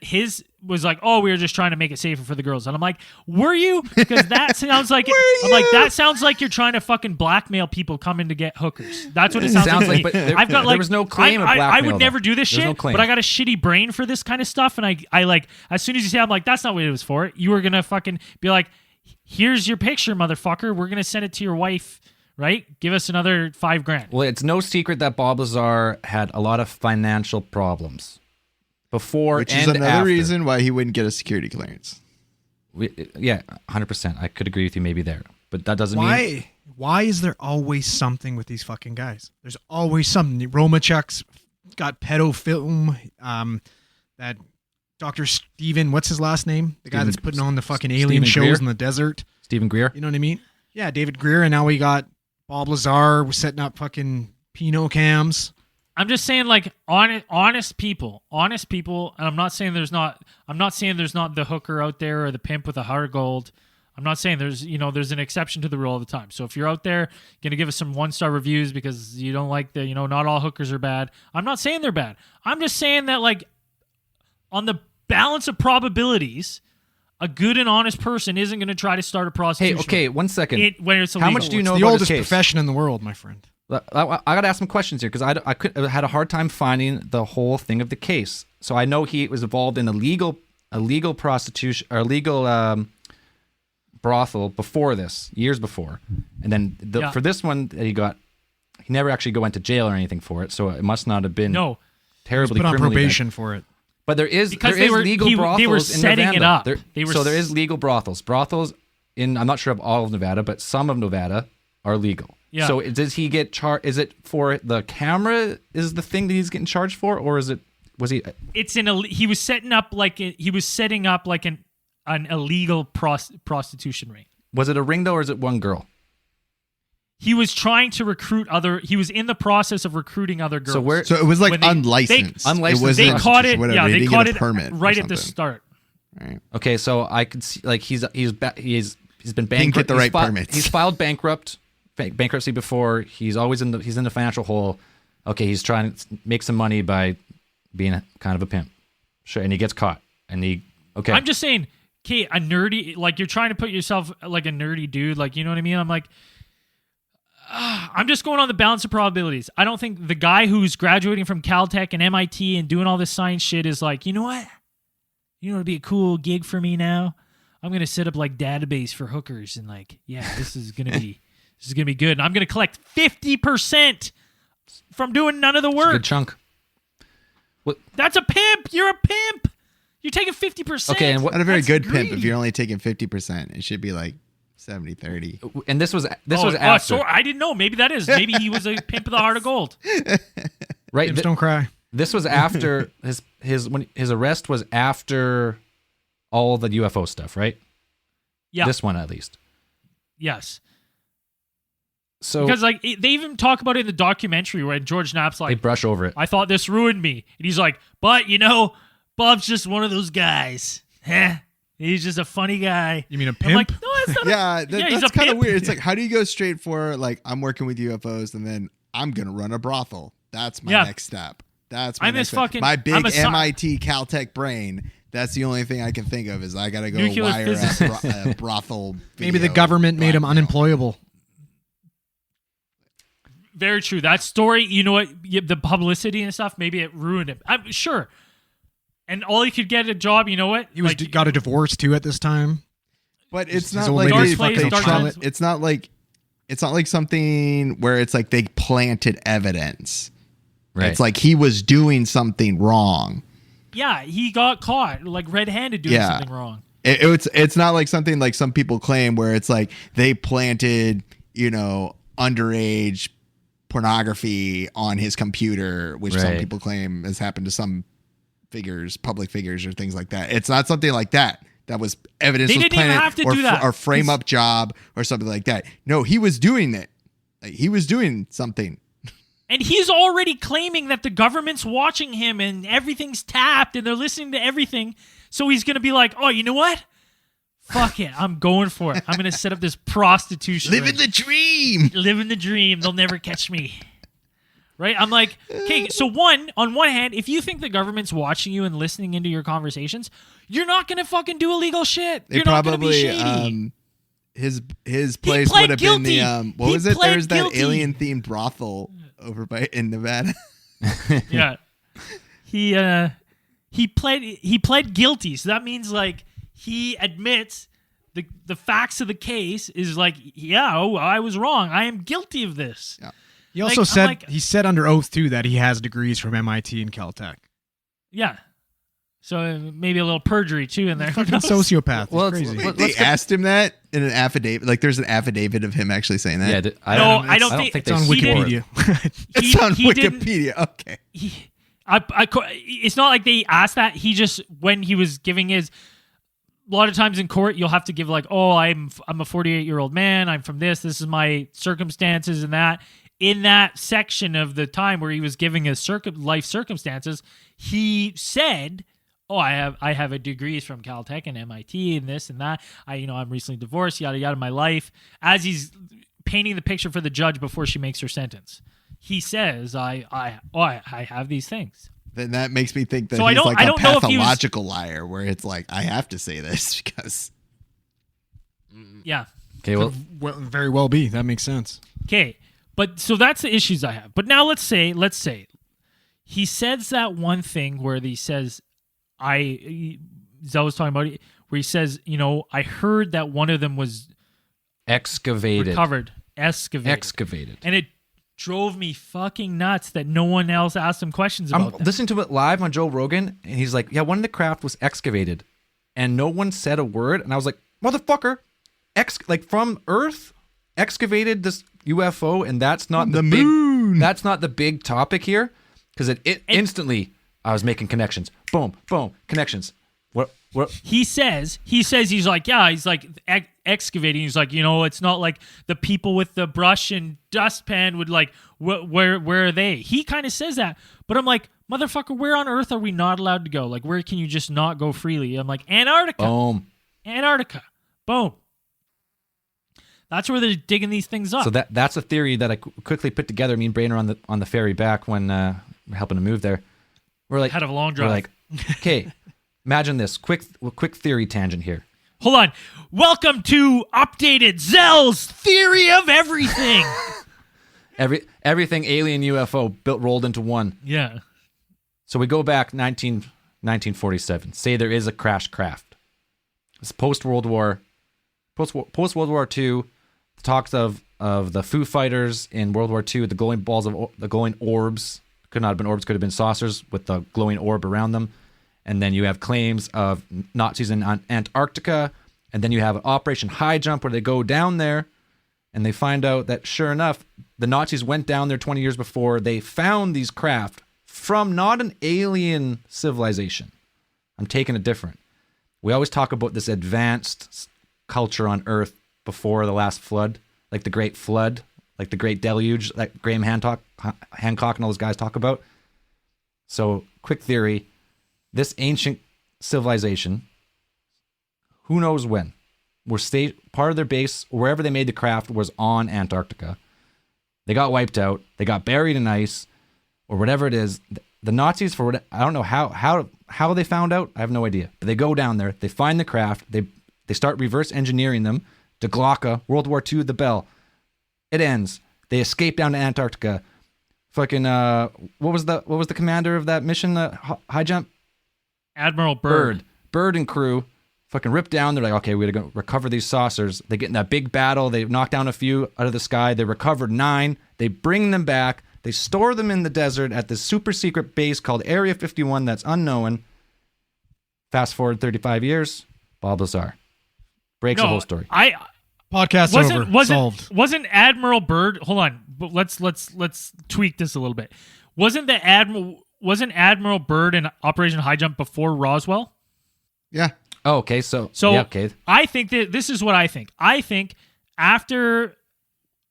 his was like, oh, we were just trying to make it safer for the girls. And I'm like, were you? Because that sounds like that sounds like you're trying to fucking blackmail people coming to get hookers. That's what it sounds like. But I've got like, there was no claim of blackmail. I would never do this There's shit, no claim. but I got a shitty brain for this kind of stuff. And I like, as soon as you say, I'm like, that's not what it was for. You were gonna fucking be like, here's your picture, motherfucker. We're gonna send it to your wife. Right? Give us another $5,000. Well, it's no secret that Bob Lazar had a lot of financial problems before Which and is another after. reason why he wouldn't get a security clearance. Yeah, 100%. I could agree with you maybe there. But that doesn't mean... Why is there always something with these fucking guys? There's always something. Romachuk's got pedo film. That Dr. Steven, what's his last name? The guy that's putting on the fucking alien Stephen Greer? shows in the desert. Stephen Greer? You know what I mean? Yeah, David Greer. And now we got Bob Lazar. We're setting up fucking Pinot cams. I'm just saying, like, honest people, and I'm not saying there's not the hooker out there or the pimp with a heart of gold. I'm not saying there's an exception to the rule all the time. So if you're out there going to give us some 1-star reviews because you don't like not all hookers are bad. I'm not saying they're bad. I'm just saying that, like, on the balance of probabilities, a good and honest person isn't going to try to start a prostitution. Hey, okay, 1 second. When it's illegal. How much do you know It's the about oldest this case? profession in the world, my friend. I got to ask some questions here because I had a hard time finding the whole thing of the case. So I know he was involved in a legal prostitution or legal brothel before this, years before, and then for this one that he never actually went to jail or anything for it. So it must not have been terribly Put on criminally probation bad. for it. But there is legal brothels they were in setting Nevada. it up. So there is legal brothels. Brothels in I'm not sure of all of Nevada, but some of Nevada are legal. Yeah. So does he get charged? Is it for the camera? Is the thing that he's getting charged for, or is it? Was he? It's he was setting up like an illegal prostitution ring. Was it a ring though, or is it one girl? He was trying to recruit he was in the process of recruiting other girls. So it was like When they- unlicensed. Unlicensed It wasn't they caught it. whatever. Yeah, He they didn't caught get a it permit or right at the something. start. Right. Okay, so I could see like he's been Didn't bankrupt. get the right permits. He's filed bankruptcy before. He's always in the financial hole. Okay, he's trying to make some money by being kind of a pimp. Sure, and he gets caught. And okay. I'm just saying, okay, a nerdy, like you're trying to put yourself like a nerdy dude, like, you know what I mean? I'm like, I'm just going on the balance of probabilities. I don't think the guy who's graduating from Caltech and MIT and doing all this science shit is like, you know what? You know what would be a cool gig for me now? I'm going to set up like database for hookers and like, yeah, this is going to be good. And I'm going to collect 50% from doing none of the It's a work. good chunk. That's a pimp. You're a pimp. You're taking 50%. Okay, and what? Not a very That's good pimp greedy. if you're only taking 50%. It should be like 70-30. And this was Oh, after, so I didn't know. Maybe that is. Maybe he was a pimp of the heart of gold. right? Pimps don't cry. This was after his arrest was after all the UFO stuff, right? Yeah. This one at least. Yes. So Because like they even talk about it in the documentary where George Knapp's they like, brush over it. I thought this ruined me. And he's like, but Bob's just one of those guys. Heh. He's just a funny guy. You mean a I'm pimp? like, no, that's not Yeah, he's that's a kind of pimp. weird. It's like, how do you go straight for like I'm working with UFOs and then I'm gonna run a brothel? That's my Yeah. next step. That's my I'm next this step. fucking- My I'm big a MIT Caltech brain. That's the only thing I can think of is I gotta go Nuclear wire physicist. a brothel. Maybe the video government made him blackmail. unemployable. Very true. That story, you know what? The publicity and stuff, maybe it ruined him. I'm sure. And all he could get a job, you know what? He was got a divorce too at this time. But it's His not old like lady they- Dark they Place, try- Dark it's not like something where it's like they planted evidence. Right. It's like he was doing something wrong. Yeah, he got caught like red-handed doing Yeah. something wrong. It's not like something like some people claim where it's like they planted, underage pornography on his computer, which some Right. people claim has happened to some public figures or things like that. It's not something like that. That was evidence They was didn't even planted have to or, do that. or frame up job or something like that. No, he was doing it. Like, he was doing something. And he's already claiming that the government's watching him and everything's tapped and they're listening to everything. So he's going to be like, oh, you know what? Fuck it. I'm going for it. I'm going to set up this prostitution. Living ring. the dream. Living the dream. They'll never catch me. Right? I'm like, okay, so on one hand, if you think the government's watching you and listening into your conversations, you're not going to fucking do illegal shit. They You're not going to be probably shady. his place pled would have been guilty. the what He was it? pled There was that guilty. alien themed brothel over in Nevada. Yeah. He pled guilty. So that means like he admits the facts of the case is like, yeah, oh, I was wrong. I am guilty of this. Yeah. He also Like, I'm said under oath too that he has degrees from MIT and Caltech. Yeah. So maybe a little perjury too in there. Who Fucking knows? sociopath. Well, It's it's- crazy. Let's They get- asked him that in an affidavit. Like there's an affidavit of him actually saying that. Yeah, I No, don't, I don't I think- don't think It's on they He didn't- Wikipedia. It's on he didn't- Wikipedia. Okay. It's not like they asked that. He just, when he was giving his, a lot of times in court, you'll have to give like, oh, I'm a 48-year-old man. I'm from this. This is my circumstances and that. In that section of the time where he was giving his life circumstances, he said, oh, I have a degrees from Caltech and MIT and this and that. I'm recently divorced, yada yada, my life. As he's painting the picture for the judge before she makes her sentence, he says, I have these things. Then that makes me think that So I he's don't- like I a don't know if he was- pathological liar, where it's like I have to say this because Yeah. Okay, well, Well, very well be. That makes sense. Okay. But so that's the issues I have. But now let's say he says that one thing where he says, Zell was talking about it, where he says, I heard that one of them was excavated. excavated. And it drove me fucking nuts that no one else asked him questions I'm about that. listening to it live on Joe Rogan, and he's like, yeah, one of the craft was excavated, and no one said a word, and I was like, motherfucker, like from Earth, excavated this UFO, and that's not the moon. big, that's not the big topic here, because it instantly, I was making connections, boom, boom, connections. What? He says he's like excavating. He's like, it's not like the people with the brush and dustpan would like, where are they? He kind of says that, but I'm like, motherfucker, where on earth are we not allowed to go? Like, where can you just not go freely? I'm like, Antarctica. Antarctica. Boom. That's where they're digging these things up. So that's a theory that I quickly put together. Me and Brain are on the ferry back when we're helping to move there. We're like, Had a long drive. We're like, okay, imagine this quick theory tangent here. Hold on. Welcome to updated Zell's theory of everything. Everything alien UFO rolled into one. Yeah. So we go back 1947. Say there is a crash craft. It's post World War II. Talks of the Foo Fighters in World War II. The glowing orbs could not have been orbs. Could have been saucers with the glowing orb around them. And then you have claims of Nazis in Antarctica. And then you have Operation High Jump where they go down there and they find out that sure enough, the Nazis went down there 20 years before. They found these craft from not an alien civilization. I'm taking it different. We always talk about this advanced culture on Earth before the last flood, like the Great Flood, like the Great Deluge that Graham Hancock and all those guys talk about. So, quick theory, this ancient civilization, who knows when, part of their base, wherever they made the craft, was on Antarctica. They got wiped out. They got buried in ice, or whatever it is. The Nazis, I don't know how they found out. I have no idea. But they go down there. They find the craft. They start reverse engineering them. De Glocke, World War II, the Bell. It ends. They escape down to Antarctica. Fucking what was the commander of that mission? The high jump. Admiral Byrd. Byrd and crew fucking rip down. They're like, okay, we gotta go recover these saucers. They get in that big battle. They knock down a few out of the sky. They recovered 9. They bring them back. They store them in the desert at this super secret base called Area 51 that's unknown. Fast forward 35 years, Bob Lazar breaks the whole story. Podcast over. Solved. Wasn't Admiral Byrd? Hold on, but let's tweak this a little bit. Wasn't Admiral Byrd in Operation High Jump before Roswell? Yeah. Oh, okay. So yeah, okay. I think that this is what I think. I think after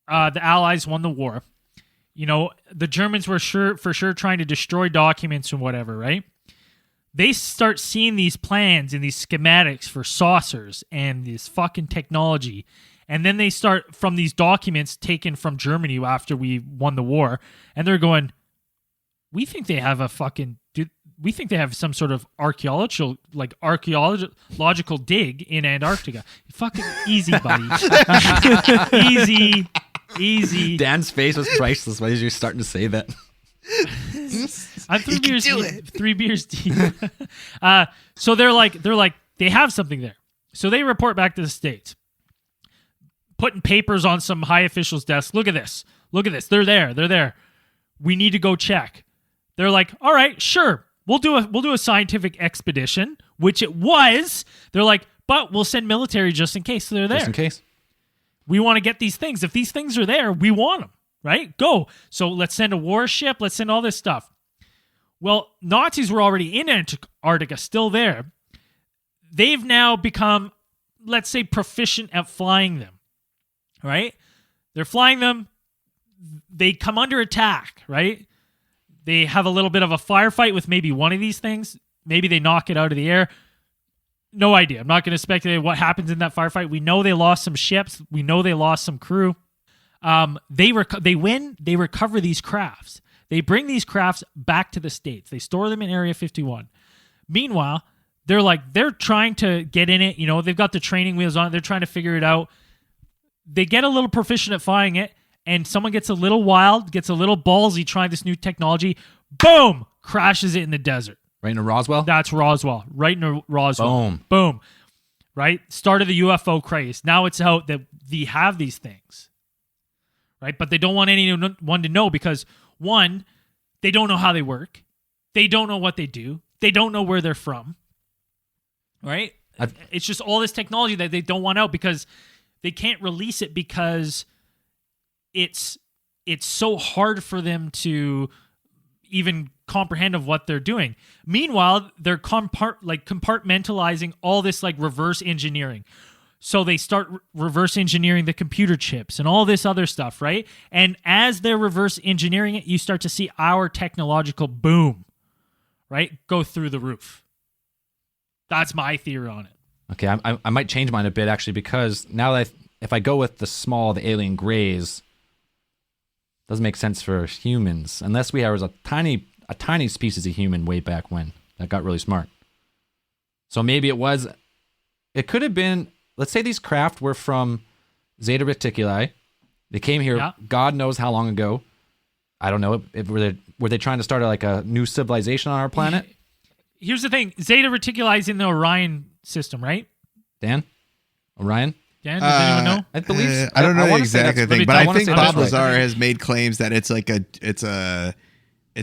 the Allies won the war, the Germans were for sure trying to destroy documents and whatever, right? They start seeing these plans and these schematics for saucers and this fucking technology. And then they start from these documents taken from Germany after we won the war. And they're going, we think they have we think they have some sort of archaeological dig in Antarctica. Fucking easy, buddy. Easy. Dan's face was priceless when you were starting to say that. I'm 3 beers deep. So they're like, they have something there. So they report back to the States, putting papers on some high official's desk. Look at this. They're there. We need to go check. They're like, all right, sure. We'll do a scientific expedition, which it was. They're like, but we'll send military just in case they're there. Just in case. We want to get these things. If these things are there, we want them, right? Go. So let's send a warship. Let's send all this stuff. Well, Nazis were already in Antarctica, still there. They've now become, let's say, proficient at flying them, right? They're flying them. They come under attack, right? They have a little bit of a firefight with maybe one of these things. Maybe they knock it out of the air. No idea. I'm not going to speculate what happens in that firefight. We know they lost some ships. We know they lost some crew. They win. They recover these crafts. They bring these crafts back to the States. They store them in Area 51. Meanwhile, they're trying to get in it. They've got the training wheels on. They're trying to figure it out. They get a little proficient at flying it, and someone gets a little wild, gets a little ballsy trying this new technology. Boom! Crashes it in the desert. Right into Roswell? That's Roswell. Right into Roswell. Boom. Right? Start of the UFO craze. Now it's out that they have these things. Right? But they don't want anyone to know because, one, they don't know how they work. They don't know what they do. They don't know where they're from. Right? It's just all this technology that they don't want out because they can't release it because it's so hard for them to even comprehend of what they're doing. Meanwhile, they're compartmentalizing all this reverse engineering. So they start reverse engineering the computer chips and all this other stuff, right? And as they're reverse engineering it, you start to see our technological boom, right? Go through the roof. That's my theory on it. Okay, I might change mine a bit actually because now that if I go with the alien grays, doesn't make sense for humans unless we was a tiny species of human way back when that got really smart. So maybe it could have been, let's say these craft were from Zeta Reticuli. They came here, God knows how long ago. I don't know. Were they trying to start a new civilization on our planet? Here's the thing. Zeta Reticuli is in the Orion system, right? Dan? Orion? Dan, does anyone know? I believe. I don't know the exact thing, but I think Bob Lazar Lazar has made claims that it's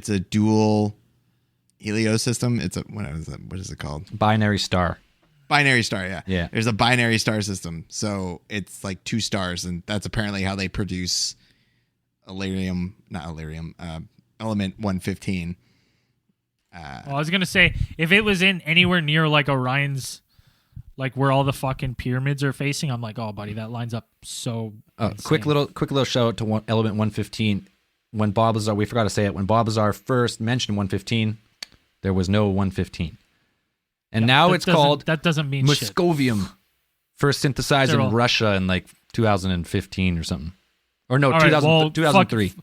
a dual Helio system. What is it called? Binary star. Binary star, yeah. Yeah. There's a binary star system. So it's like 2 stars, and that's apparently how they produce element 115. Well, I was going to say, if it was in anywhere near Orion's, where all the fucking pyramids are facing, I'm like, oh, buddy, that lines up so quick insane. little shout out to element 115. When Bob Lazar, we forgot to say it, when Bob Lazar first mentioned 115, there was no 115. And now it's called that doesn't mean shit. Muscovium. First synthesized in Russia in like 2015 or something. Or no, All right, 2003.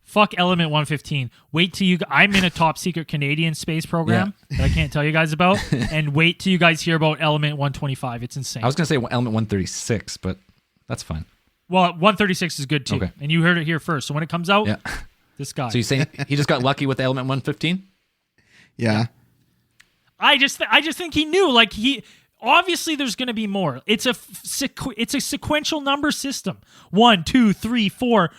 Fuck Element 115. Wait till I'm in a top secret Canadian space program that I can't tell you guys about, and wait till you guys hear about Element 125. It's insane. I was going to say element 136, but that's fine. Well, 136 is good too, Okay. and you heard it here first. So when it comes out, this guy. So you saying he just got lucky with element 115? Yeah. I just think he knew. Like obviously there's going to be more. It's a sequential number system. 1, 2, 3, 4.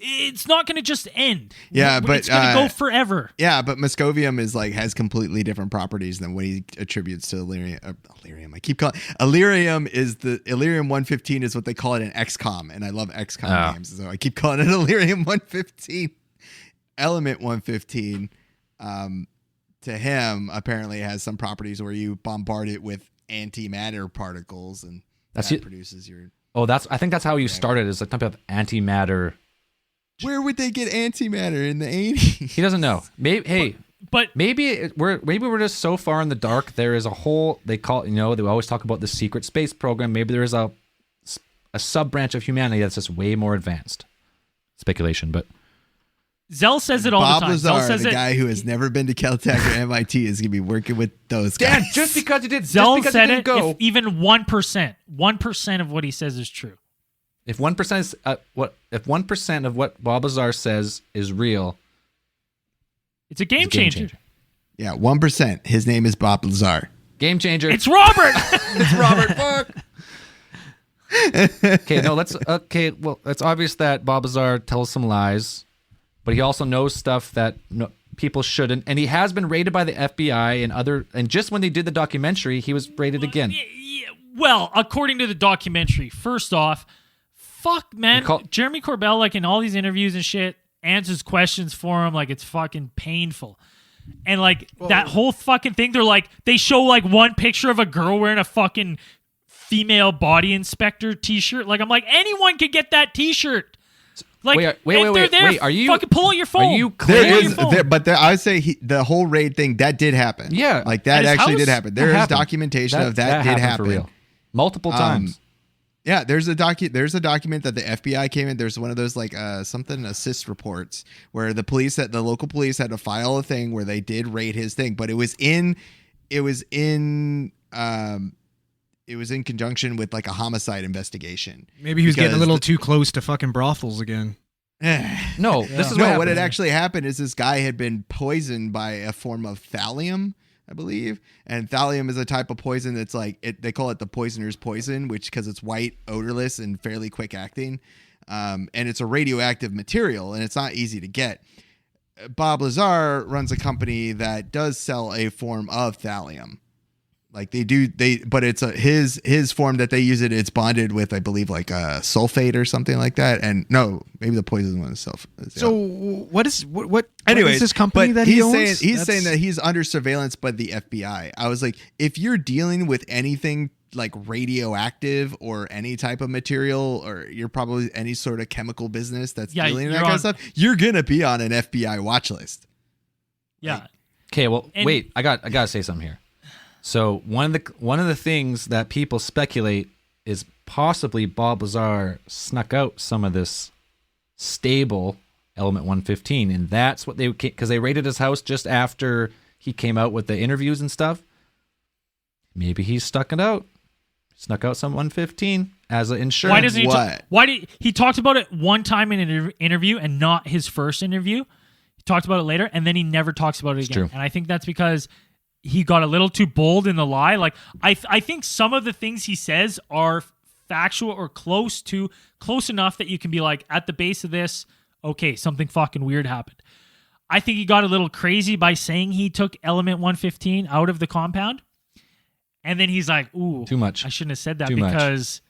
It's not going to just end. Yeah, but it's going to go forever. Yeah, but Muscovium is has completely different properties than what he attributes to Illyrium. Illyrium. I keep calling Illyrium is the Illyrium 115 is what they call it in XCOM, and I love XCOM games, so I keep calling it Illyrium 115. Element 115, to him apparently has some properties where you bombard it with antimatter particles, and that produces your. Oh, I think that's how you started. Is a type of antimatter. Where would they get antimatter in the 80s? He doesn't know. Maybe, but maybe we're just so far in the dark. There is a whole, they call it, they always talk about the secret space program. Maybe there is a sub branch of humanity that's just way more advanced. Speculation, but Zell says it all Bob the time. Lazar, Zell says the guy who has never been to Caltech or MIT, is going to be working with those guys. Dan, just because you did, Zell said it. If even 1% of what he says is true. If 1% is if 1% of what Bob Lazar says is real, it's a game changer. Yeah, 1%. His name is Bob Lazar. Game changer. It's Robert. It's Robert. Fuck. Well, it's obvious that Bob Lazar tells some lies, but he also knows stuff that people shouldn't, and he has been raided by the FBI and just when they did the documentary, he was raided again. Well, according to the documentary, first off, fuck, man. Jeremy Corbell, like in all these interviews and shit, answers questions for him like it's fucking painful. And like that whole fucking thing, they show like one picture of a girl wearing a fucking female body inspector t-shirt. Like I'm like, anyone could get that t-shirt. Like, wait, are you fucking pull out your phone? Are you I would say the whole raid thing that did happen. Yeah, like that actually did happen. There is documentation of that did happen for real, multiple times. Yeah, there's a document that the FBI came in. There's one of those something assist reports where the local police had to file a thing where they did raid his thing, but it was in conjunction with like a homicide investigation. Maybe he was getting a little too close to fucking brothels again. No, this is what had actually happened is this guy had been poisoned by a form of thallium, I believe. And thallium is a type of poison that's they call it the poisoner's poison, because it's white, odorless, and fairly quick acting. And it's a radioactive material, and it's not easy to get. Bob Lazar runs a company that does sell a form of thallium. Like but it's his form that they use it's bonded with, I believe, sulfate or something like that. And no, maybe the poison one is sulfate. So what is this company but that he owns? He's saying that he's under surveillance by the FBI. I was like, if you're dealing with anything like radioactive or any type of material, or you're probably any sort of chemical business that's dealing with that kind of stuff, you're gonna be on an FBI watch list. Yeah. Okay. Well, wait. I gotta say something here. So one of the things that people speculate is possibly Bob Lazar snuck out some of this stable element 115, and that's what because they raided his house just after he came out with the interviews and stuff. Maybe he snuck out some 115 as an insurance. Why doesn't he talked about it one time in an interview and not his first interview? He talked about it later, and then he never talks about it again. True. And I think that's because he got a little too bold in the lie. Like I think some of the things he says are factual or close enough that you can be like, at the base of this, okay, something fucking weird happened. I think he got a little crazy by saying he took element 115 out of the compound. And then he's like, ooh, too much. I shouldn't have said that too because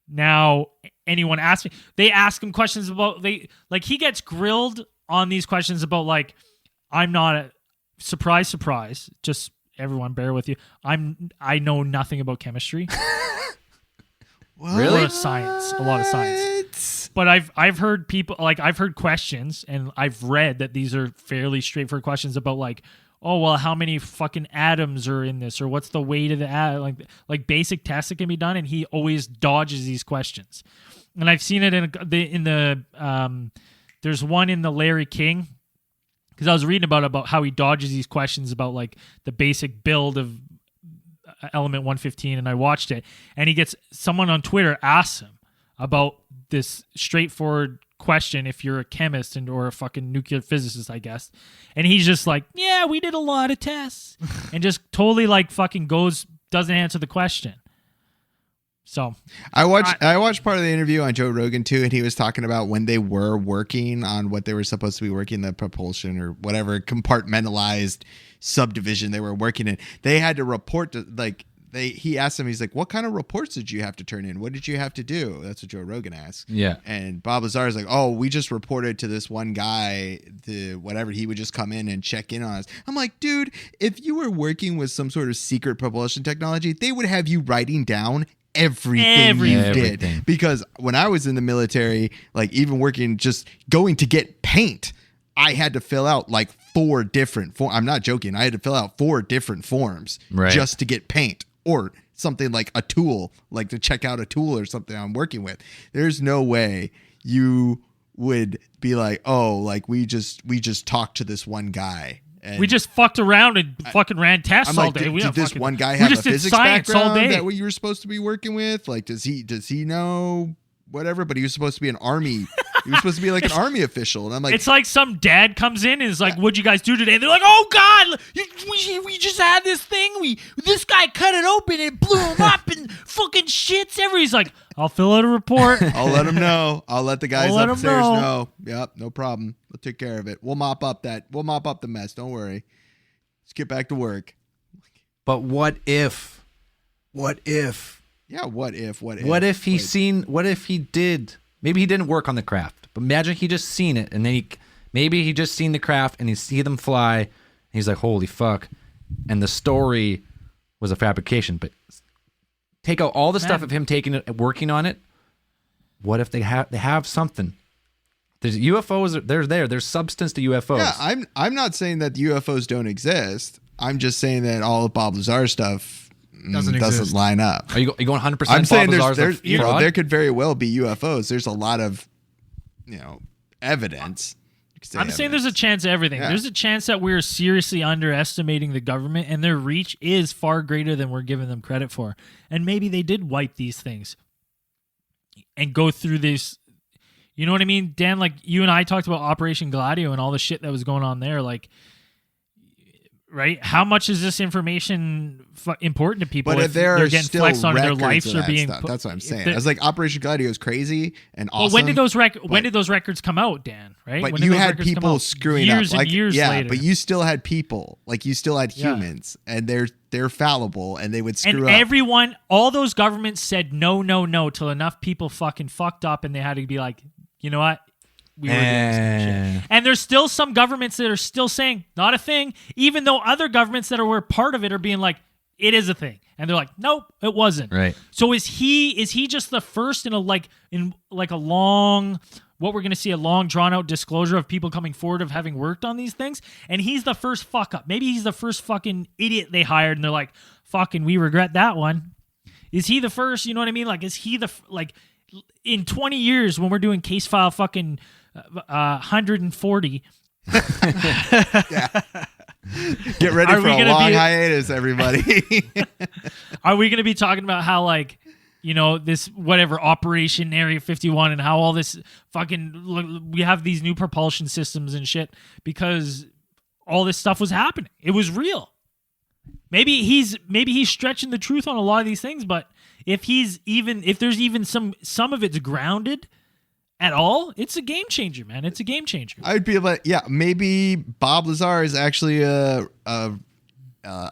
now anyone asks me, they ask him questions about, he gets grilled on these questions about I'm not a surprise, just everyone bear with you. I know nothing about chemistry. Really? A lot of science. But I've heard people, like, I've heard questions, and I've read that these are fairly straightforward questions about, like, oh, well, how many fucking atoms are in this, or what's the weight of the atom, like basic tests that can be done, and he always dodges these questions. And I've seen it in the there's one in the Larry King, because I was reading about how he dodges these questions about, like, the basic build of element 115, and I watched it, and he gets someone on Twitter asks him about this straightforward question if you're a chemist or a fucking nuclear physicist, I guess, and he's just like, yeah, we did a lot of tests, and just totally, like, fucking doesn't answer the question. So I watched part of the interview on Joe Rogan too, and he was talking about when they were working on what they were supposed to be working, the propulsion or whatever compartmentalized subdivision they were working in. They had to report to, like, he asked him, he's like, what kind of reports did you have to turn in? What did you have to do? That's what Joe Rogan asked. Yeah. And Bob Lazar is like, oh, we just reported to this one guy, to whatever. He would just come in and check in on us. I'm like, dude, if you were working with some sort of secret propulsion technology, they would have you writing down everything you did. Because when I was in the military, like, even working, just going to get paint, I had to fill out like 4 different forms. I'm not joking. I had to fill out 4 different forms just to get paint, or something like a tool, like to check out a tool or something I'm working with. There's no way you would be like, oh, like we just talked to this one guy. And we just fucked around and fucking ran tests all day. Did this one guy have a physics background that you were supposed to be working with? Like, does he know whatever? But he was supposed to be an army. He was supposed to be like an army official. And I'm like, it's like some dad comes in and is like, what'd you guys do today? And they're like, oh God, we just had this thing. This guy cut it open and blew him up and fucking shits everywhere. He's like, I'll fill out a report. I'll let him know. I'll let the guys upstairs know. Yep, no problem. We'll take care of it. We'll mop up the mess. Don't worry. Let's get back to work. But what if? Yeah, what if? What if he did? Maybe he didn't work on the craft, but imagine he just seen it, and then maybe he just seen the craft and he see them fly, and he's like, holy fuck, and the story was a fabrication. But take out all the stuff of him taking it and working on it. What if they have something? There's UFOs. There's substance to UFOs. Yeah, I'm not saying that the UFOs don't exist. I'm just saying that all of Bob Lazar's stuff doesn't line up. Are you going 100%? I'm saying there's there could very well be UFOs. There's a lot of evidence. I'm saying there's a chance of everything. Yeah. There's a chance that we're seriously underestimating the government, and their reach is far greater than we're giving them credit for. And maybe they did wipe these things and go through this. You know what I mean, Dan? Like, you and I talked about Operation Gladio and all the shit that was going on there. Like, right? How much is this information important to people? But if they're getting still flexed on their lives are being stuff, that's what I'm saying. It's like Operation Gladio is crazy and awesome. Well, when did those records come out, Dan? Right? But when you had people screwing years up, and years later. But you still had people, like you still had humans, and they're fallible, and they would screw up. And everyone, all those governments said no till enough people fucking fucked up, and they had to be like, you know what? We were doing some shit. And there's still some governments that are still saying not a thing, even though other governments that were part of it are being like, it is a thing, and they're like, nope, it wasn't. Right. So is he just the first in a long, what we're gonna see, a long drawn out disclosure of people coming forward of having worked on these things, and he's the first fuck up? Maybe he's the first fucking idiot they hired, and they're like, fucking, we regret that one. Is he the first? You know what I mean? Like, is he in 20 years when we're doing case file fucking 140? Get ready for a long hiatus, everybody. Are we going to be talking about how, like, this whatever Operation Area 51 and how all this fucking, we have these new propulsion systems and shit because all this stuff was happening. It was real. Maybe he's stretching the truth on a lot of these things, but if there's even some of it's grounded at all, it's a game changer, man. It's a game changer. I'd be like, yeah, maybe Bob Lazar is actually a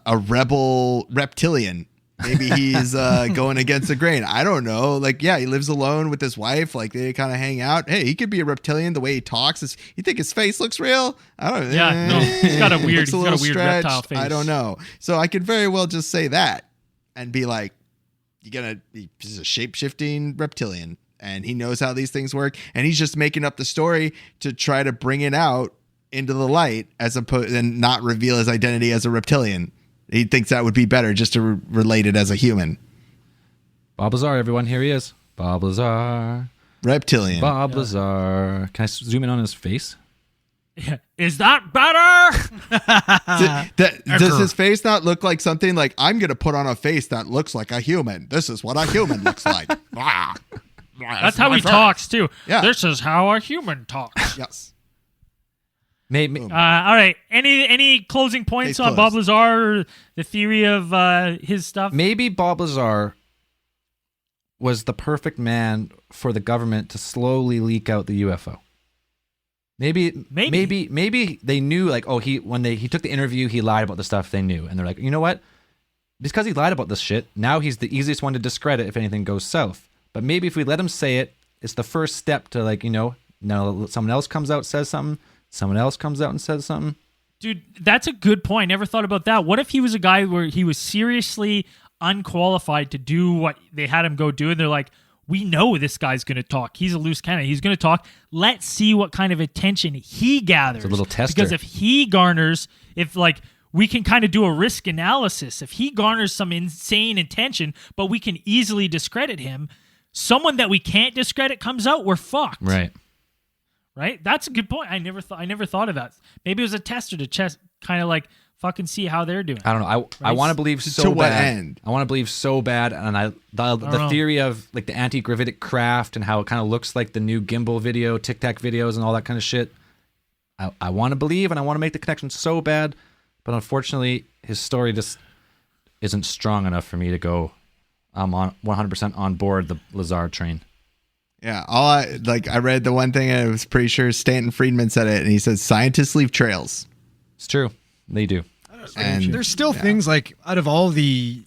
rebel reptilian. Maybe he's going against the grain. I don't know. Like, yeah, he lives alone with his wife. Like, they kind of hang out. Hey, he could be a reptilian. The way he talks, you think his face looks real? I don't know. Yeah, no, he's got a weird reptile face. I don't know. So I could very well just say that and be like, he's a shape-shifting reptilian, and he knows how these things work, and he's just making up the story to try to bring it out into the light as opposed and not reveal his identity as a reptilian. He thinks that would be better just to relate it as a human. Bob Lazar, everyone, here he is. Bob Lazar. Reptilian. Bob Lazar. Can I zoom in on his face? Yeah. Is that better? Does his face not look like something like, I'm going to put on a face that looks like a human? This is what a human looks like. That's how he talks too. Yeah. This is how a human talks. Yes. Maybe. All right. Any closing points Case on closed. Bob Lazar or the theory of his stuff? Maybe Bob Lazar was the perfect man for the government to slowly leak out the UFO. Maybe they knew, like, oh, when he took the interview, he lied about the stuff they knew, and they're like, you know what? Because he lied about this shit, now he's the easiest one to discredit if anything goes south. But maybe if we let him say it, it's the first step to, like, now someone else comes out, says something, someone else comes out and says something. Dude, that's a good point. Never thought about that. What if he was a guy where he was seriously unqualified to do what they had him go do, and they're like, we know this guy's going to talk. He's a loose cannon. He's going to talk. Let's see what kind of attention he gathers. It's a little tester. Because if he garners, we can kind of do a risk analysis. If he garners some insane attention, but we can easily discredit him, someone that we can't discredit comes out, we're fucked. Right? That's a good point. I never thought of that. Maybe it was a tester to kind of like fucking see how they're doing. I don't know. I want to believe so To bad. what end? I want to believe so bad, and the theory of like the anti-gravitic craft and how it kind of looks like the new gimbal video, Tic Tac videos, and all that kind of shit. I want to believe, and I want to make the connection so bad, but unfortunately, his story just isn't strong enough for me to go. I'm on 100% on board the Lazar train. Yeah, I read the one thing, and I was pretty sure Stanton Friedman said it, and he says scientists leave trails. It's true. They do. And There's still things like, out of all the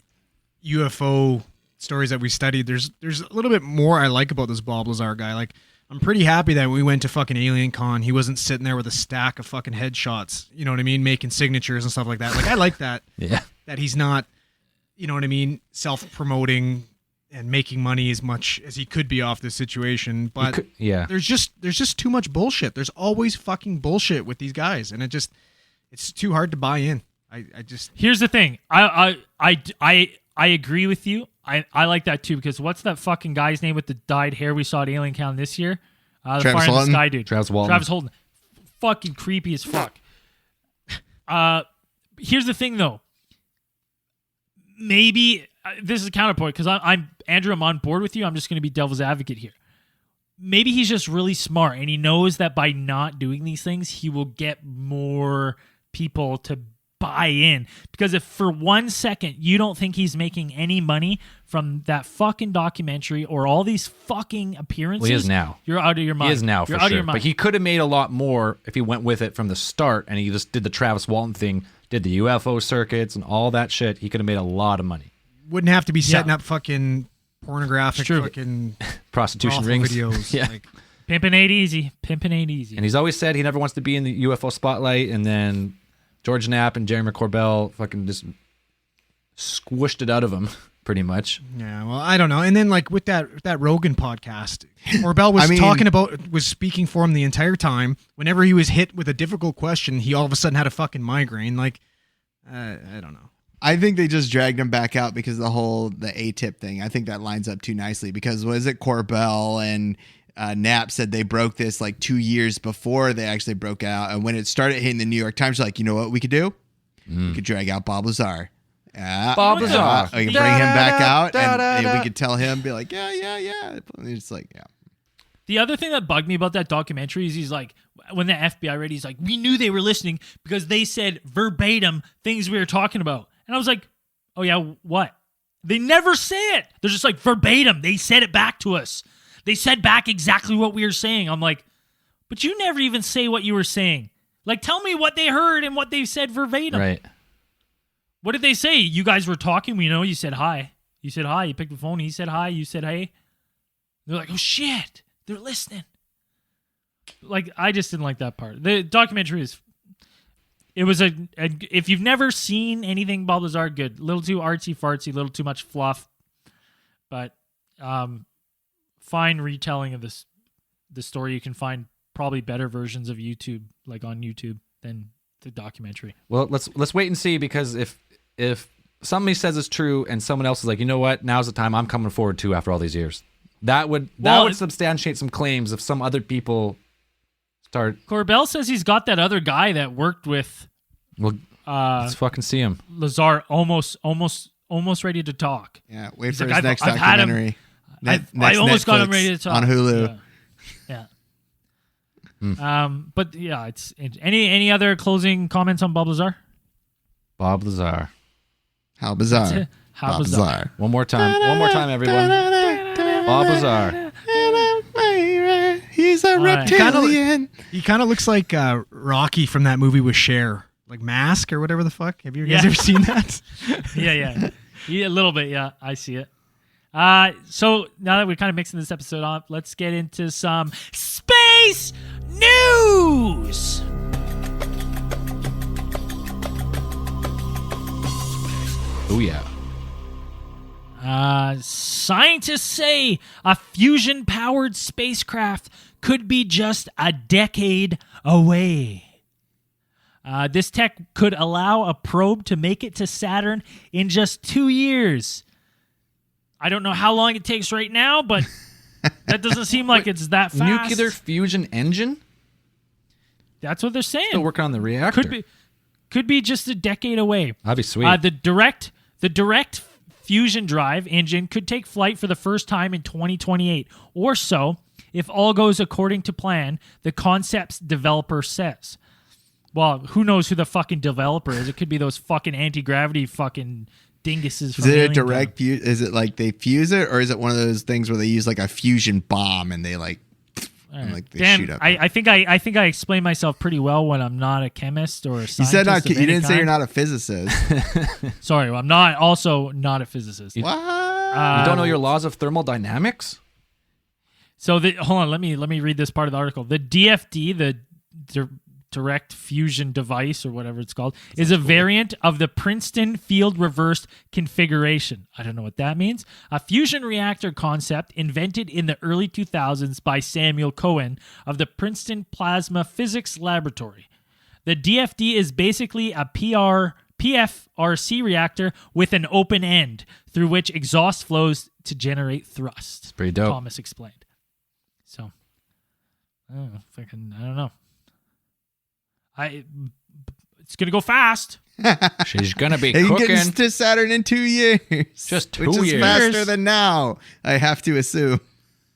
UFO stories that we studied, there's a little bit more I like about this Bob Lazar guy. Like, I'm pretty happy that when we went to fucking Alien Con, he wasn't sitting there with a stack of fucking headshots, you know what I mean, making signatures and stuff like that. Like, I like that. Yeah. That he's not, you know what I mean, self-promoting and making money as much as he could be off this situation. But there's just too much bullshit. There's always fucking bullshit with these guys, and it's too hard to buy in. I just Here's the thing. I agree with you. I like that too, because what's that fucking guy's name with the dyed hair we saw at Alien Con this year? The Travis Fire in the Walton? Sky dude. Travis Walton. Travis Holden. Fucking creepy as fuck. Here's the thing though. Maybe this is a counterpoint, because I'm Andrew. I'm on board with you. I'm just going to be devil's advocate here. Maybe he's just really smart, and he knows that by not doing these things, he will get more people to buy in. Because if for 1 second you don't think he's making any money from that fucking documentary or all these fucking appearances, Well, he is now. You're out of your mind. He is now, You're for out sure. of your mind. But he could have made a lot more if he went with it from the start, and he just did the Travis Walton thing, did the UFO circuits and all that shit. He could have made a lot of money. wouldn't have to be setting up fucking pornographic True. fucking Prostitution brothel rings. videos. Yeah. Like, Pimpin' ain't easy. Pimpin' ain't easy. And he's always said he never wants to be in the UFO spotlight, and then George Knapp and Jeremy Corbell fucking just squished it out of him, pretty much. yeah, well, I don't know. And then like with that Rogan podcast, Corbell was was speaking for him the entire time. Whenever he was hit with a difficult question, he all of a sudden had a fucking migraine. Like, I don't know. I think they just dragged him back out because of the A-tip thing. I think that lines up too nicely because was it Corbell and Knapp said they broke this like 2 years before they actually broke out. And when it started hitting the New York Times, they're like, you know what we could do? We could drag out Bob Lazar. Yeah. Bob Lazar. We can bring him back out and we could tell him, be like, yeah. And it's like, yeah. The other thing that bugged me about that documentary is he's like, when the FBI read, he's like, we knew they were listening because they said verbatim things we were talking about. And I was like, oh yeah, what? They never say it. They're just like verbatim. They said it back to us. They said back exactly what we were saying. I'm like, but you never even say what you were saying. Like, tell me what they heard and what they said verbatim. Right. What did they say? You guys were talking. We know you said hi. You said hi. You picked the phone. He said hi. You said hey. They're like, oh shit. They're listening. Like, I just didn't like that part. The documentary is... It was if you've never seen anything Bob Lazar, good. A little too artsy fartsy, a little too much fluff. but fine retelling of the story. You can find probably better versions of YouTube, like on YouTube, than the documentary. Well, let's wait and see, because if somebody says it's true and someone else is like, you know what, now's the time, I'm coming forward too after all these years. That would substantiate some claims if some other people start. Corbell says he's got that other guy that worked with. Well, let's fucking see him. Lazar almost ready to talk. Yeah, wait He's for like, his next I've had him. documentary. I almost got him ready to talk on Hulu. Yeah. But yeah, it's any other closing comments on Bob Lazar? Bob Lazar. How bizarre. How Bob bizarre. Lazar. One more time, everyone. Bob Lazar. He's a All right. reptilian. He kind of looks like Rocky from that movie with Cher, like Mask or whatever the fuck. Have you guys ever seen that? Yeah, a little bit. Yeah, I see it. So now that we're kind of mixing this episode up, let's get into some space news. Oh yeah. Scientists say a fusion-powered spacecraft could be just a decade away. This tech could allow a probe to make it to Saturn in just 2 years. I don't know how long it takes right now, but that doesn't seem like it's that fast. Nuclear fusion engine? That's what they're saying. Still working on the reactor. Could be just a decade away. That'd be sweet. The direct fusion drive engine could take flight for the first time in 2028 or so, if all goes according to plan, the concept's developer says. Well, who knows who the fucking developer is? It could be those fucking anti-gravity fucking dinguses. Is it a direct fuse? Is it like they fuse it, or is it one of those things where they use like a fusion bomb and they like, and like they shoot up? I think I explained myself pretty well when I'm not a chemist or a scientist. You said not. of You any didn't say kind. you're not a physicist. Sorry, I'm not a physicist. What? You don't know your laws of thermodynamics? So hold on, let me read this part of the article. The DFD, the direct fusion device or whatever it's called, is a variant of the Princeton field reversed configuration. I don't know what that means. A fusion reactor concept invented in the early 2000s by Samuel Cohen of the Princeton Plasma Physics Laboratory. The DFD is basically a PFRC reactor with an open end through which exhaust flows to generate thrust. It's pretty dope. Thomas explained. So, I don't know. It's gonna go fast. She's gonna be They can cooking. get to Saturn in 2 years. Just 2 which is years. faster than now. I have to assume.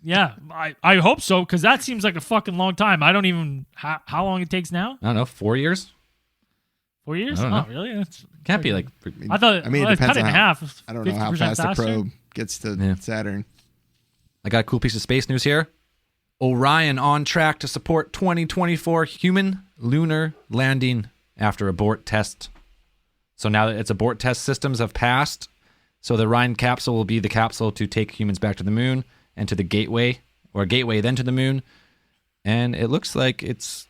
Yeah, I hope so, because that seems like a fucking long time. I don't even how long it takes now. I don't know, 4 years? 4 years? I don't Oh, know. really? That's Can't be like. I thought. I mean, it well, depends cut it on in how- half. I don't know how 50% fast the faster? probe gets to Yeah. Saturn. I got a cool piece of space news here. Orion on track to support 2024 human lunar landing after abort test. So now that its abort test systems have passed, so the Orion capsule will be the capsule to take humans back to the moon and to the gateway, or a gateway then to the moon. And it looks like it's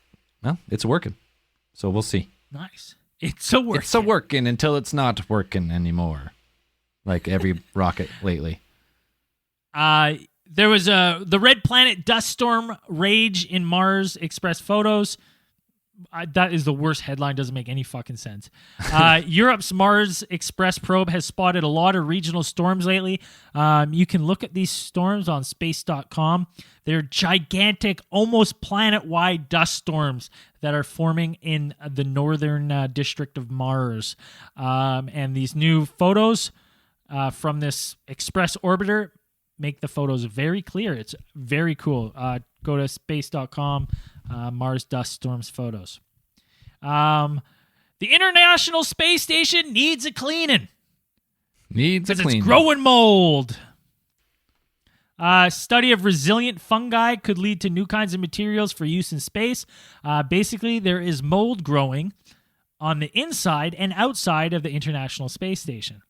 working. So we'll see. Nice. It's a work. It's a working until it's not working anymore. Like every rocket lately. There was the red planet dust storm rage in Mars expressed photos. That is the worst headline. Doesn't make any fucking sense. Europe's Mars Express probe has spotted a lot of regional storms lately. You can look at these storms on space.com. They're gigantic, almost planet-wide dust storms that are forming in the northern district of Mars. And these new photos from this Express orbiter make the photos very clear. It's very cool. Go to space.com, Mars dust storms photos. The International Space Station needs a cleaning. Needs a Because clean. it's growing mold. Study of resilient fungi could lead to new kinds of materials for use in space. Basically, there is mold growing on the inside and outside of the International Space Station.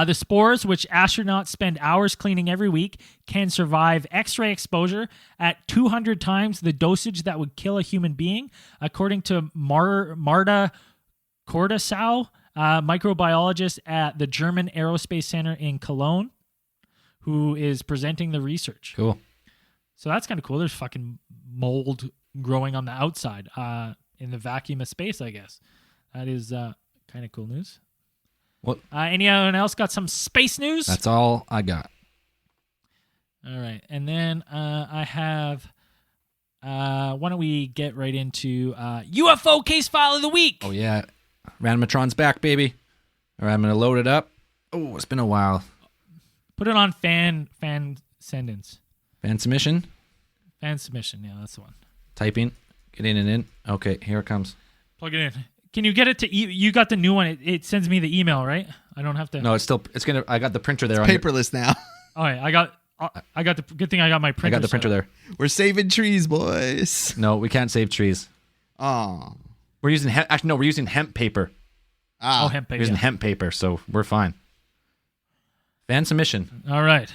The spores, which astronauts spend hours cleaning every week, can survive X-ray exposure at 200 times the dosage that would kill a human being, according to Marta Cortesau, microbiologist at the German Aerospace Center in Cologne. who is presenting the research. Cool. So that's kind of cool. There's fucking mold growing on the outside in the vacuum of space, I guess. That is kind of cool news. What? Anyone else got some space news? That's all I got. All right. And then I have, why don't we get right into UFO case file of the week? Oh, yeah. Randomatron's back, baby. All right, I'm going to load it up. Oh, it's been a while. Put it on fan send-ins. Fan submission. Fan submission. Yeah, that's the one. Typing. Get in and in. Okay, here it comes. Plug it in. Can you get it to you got the new one? It sends me the email, right? I don't have to. No, it's going to, I got the printer there. Paperless now. All right, I got the good thing I got my printer. I got the printer there. We're saving trees, boys. No, we can't save trees. Oh. We're using we're using hemp paper. Oh, hemp paper. We're using hemp paper, so we're fine. Fan submission. All right.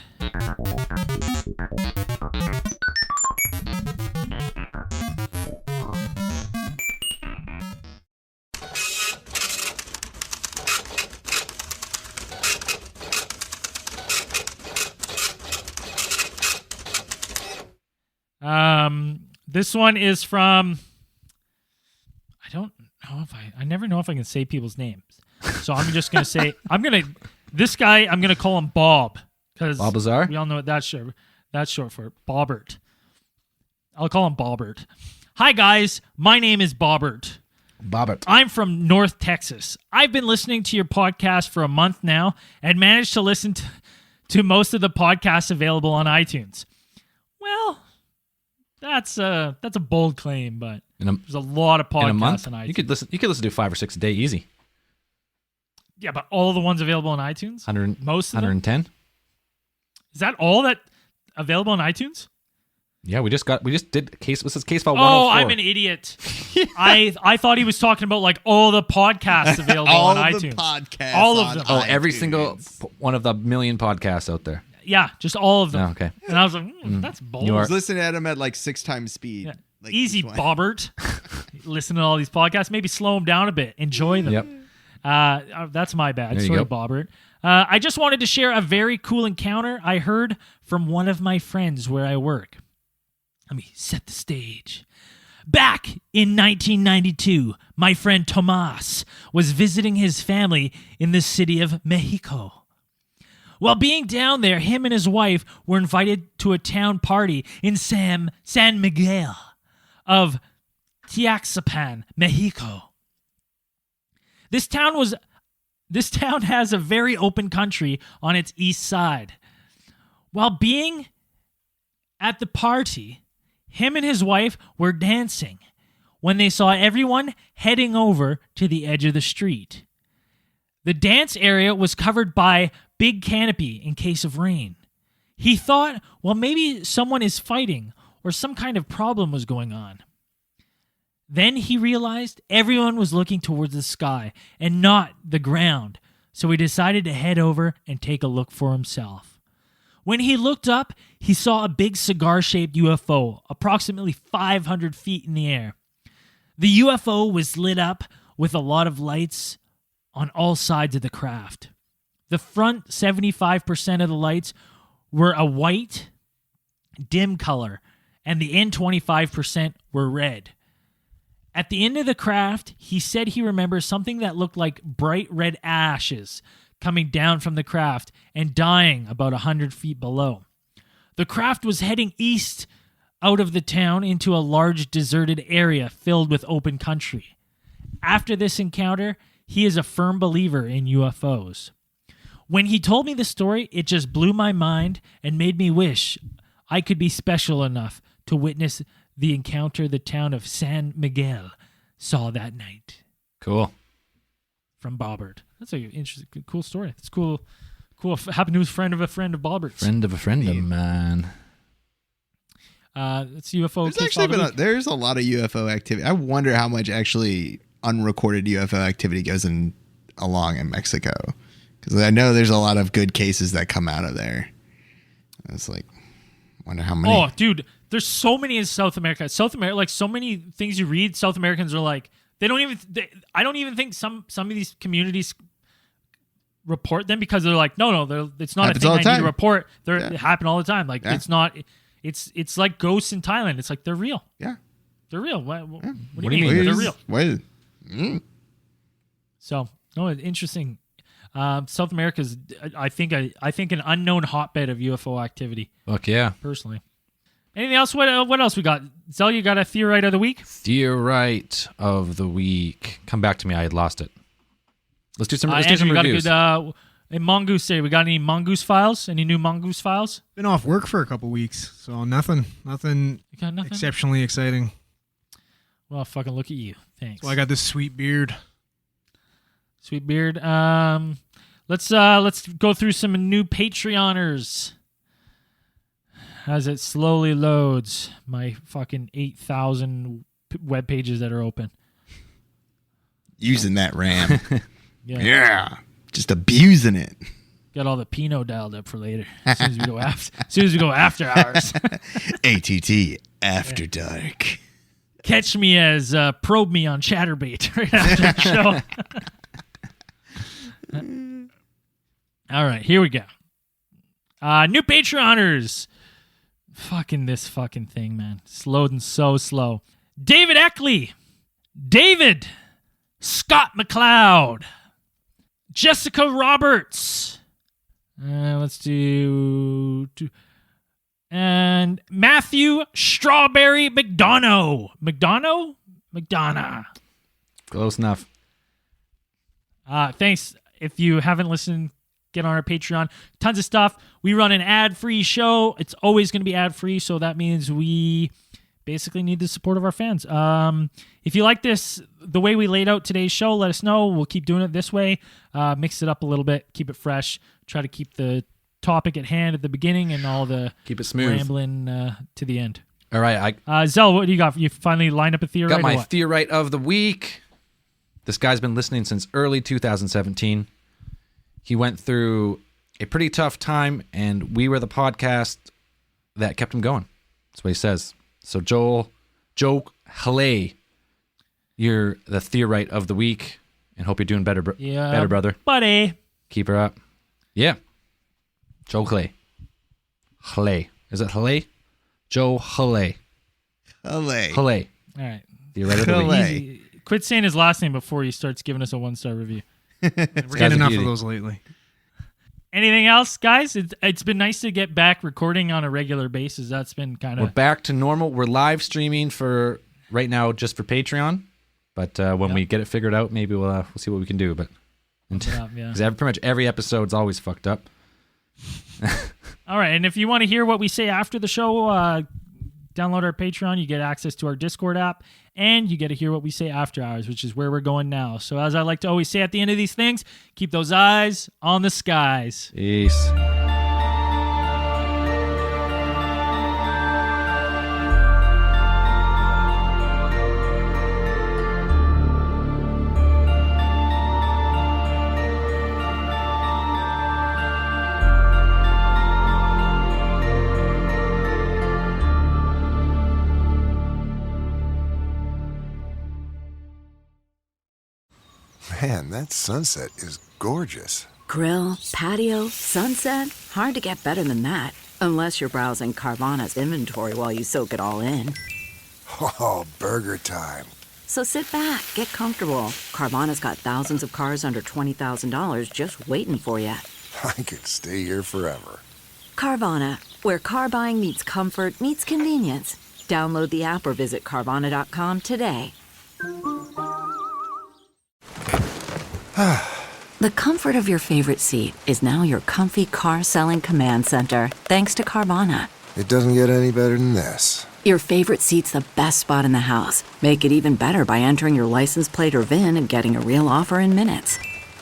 This one is from, I don't know if I never know if I can say people's names. So I'm just going to say, this guy, I'm going to call him Bob. Because Bob Lazar? We all know what that's short for. Bobbert. I'll call him Bobbert. Hi, guys. My name is Bobbert. Bobbert. I'm from North Texas. I've been listening to your podcast for a month now and managed to listen to most of the podcasts available on iTunes. Well, that's a bold claim, but there's a lot of podcasts in a month, on iTunes. You could listen to 5 or 6 a day easy. Yeah, but all the ones available on iTunes? 100, most of 110? them? Is that all that available on iTunes? Yeah, we just did case. This is case file 104. Oh, I'm an idiot. I thought he was talking about like all the podcasts available on iTunes. Podcasts all of on them. Oh, every iTunes. single one of the million podcasts out there. Yeah, just all of them. Oh, okay. And I was like, that's bold. You I are- was listening at him at like 6 times speed. Yeah. Like Easy, each one. Bobbert. Listen to all these podcasts. Maybe slow them down a bit. Enjoy them. Yep. That's my bad. There you Sorry, go. Bobbert. I just wanted to share a very cool encounter I heard from one of my friends where I work. Let me set the stage. Back in 1992, my friend Tomas was visiting his family in the city of Mexico. While being down there, him and his wife were invited to a town party in San Miguel of Tiaxapan, Mexico. This town has a very open country on its east side. While being at the party, him and his wife were dancing when they saw everyone heading over to the edge of the street. The dance area was covered by big canopy in case of rain. He thought, well, maybe someone is fighting or some kind of problem was going on. Then he realized everyone was looking towards the sky and not the ground, so he decided to head over and take a look for himself. When he looked up, he saw a big cigar-shaped UFO, approximately 500 feet in the air. The UFO was lit up with a lot of lights on all sides of the craft. The front 75% of the lights were a white, dim color, and the end 25% were red. At the end of the craft, he said he remembers something that looked like bright red ashes coming down from the craft and dying about 100 feet below. The craft was heading east out of the town into a large deserted area filled with open country. After this encounter, he is a firm believer in UFOs. When he told me the story, it just blew my mind and made me wish I could be special enough to witness the encounter the town of San Miguel saw that night. Cool. From Bobbert. That's an interesting, cool story. It's cool. Happened to his friend of Bobbert's. Friend of a friend of mine. It's UFO. There's case actually file of the week. there's a lot of UFO activity. I wonder how much actually unrecorded UFO activity goes along in Mexico, because I know there's a lot of good cases that come out of there. It's like, wonder how many. Oh, dude, there's so many in South America. Like so many things you read, South Americans are like, I don't even think some of these communities report them because they're like, no, it's not Happens a all thing the I need to time. report. They happen all the time. Like Yeah. it's not. It's like ghosts in Thailand. It's like they're real. Yeah. They're real. What do What you do you mean? mean? They're real. What? So, no, it's interesting. South America is, I think, an unknown hotbed of UFO activity. Fuck yeah. Personally, anything else? What else we got? Zell, you got a theorite of the week? Theorite of the week. Come back to me. I had lost it. Let's do some. Let's do Andrew, some you got reviews. a good. In Mongoose Day, we got any Mongoose files? Any new Mongoose files? Been off work for a couple weeks, so nothing You got nothing? exceptionally exciting. Well, fucking look at you. Thanks. So I got this sweet beard. Sweet beard. Let's go through some new Patreoners as it slowly loads my fucking 8,000 web pages that are open. Using that RAM. Yeah. Yeah. Just abusing it. Got all the Pinot dialed up for later. As soon as we go after hours. ATT After Dark. Catch me as probe me on Chatterbait right after the show. All right, here we go. New Patreoners. Fucking this fucking thing, man. It's loading so slow. David Eckley. David. Scott McLeod. Jessica Roberts. Let's do... And Matthew Strawberry McDonough. McDonough. Close enough. Thanks. If you haven't listened, get on our Patreon. Tons of stuff. We run an ad-free show. It's always going to be ad-free, so that means we basically need the support of our fans. If you like this, the way we laid out today's show, let us know. We'll keep doing it this way. Mix it up a little bit. Keep it fresh. Try to keep the topic at hand at the beginning and all the Keep it smooth. rambling to the end. All right. Zell, what do you got? You finally lined up a theory? Got my theorite of the week. This guy's been listening since early 2017. He went through a pretty tough time, and we were the podcast that kept him going. That's what he says. So Joe Haley, you're the theorite of the week, and hope you're doing better, better, brother. Buddy. Keep her up. Yeah. Joe Haley. Haley. Is it Haley? Joe Haley. Haley. Haley. All right. Theorite of the week. Haley. Easy. Quit saying his last name before he starts giving us a 1-star review. We're guy's getting a enough beauty. of those lately. Anything else, guys? It's been nice to get back recording on a regular basis. That's been kind We're of... back to normal. We're live streaming for right now just for Patreon. But when we get it figured out, maybe we'll see what we can do. But yeah. because pretty much every episode's always fucked up. All right, and if you want to hear what we say after the show, download our Patreon. You get access to our Discord app, and you get to hear what we say after hours, which is where we're going now. So as I like to always say at the end of these things, keep those eyes on the skies. Peace. Man, that sunset is gorgeous. Grill, patio, sunset. Hard to get better than that. Unless you're browsing Carvana's inventory while you soak it all in. Oh, burger time. So sit back, get comfortable. Carvana's got thousands of cars under $20,000 just waiting for you. I could stay here forever. Carvana, where car buying meets comfort, meets convenience. Download the app or visit Carvana.com today. The comfort of your favorite seat is now your comfy car selling command center, thanks to Carvana. It doesn't get any better than this. Your favorite seat's the best spot in the house. Make it even better by entering your license plate or VIN and getting a real offer in minutes.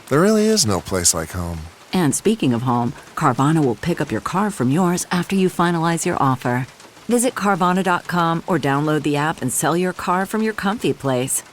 There really is no place like home. And speaking of home, Carvana will pick up your car from yours after you finalize your offer. Visit Carvana.com or download the app and sell your car from your comfy place.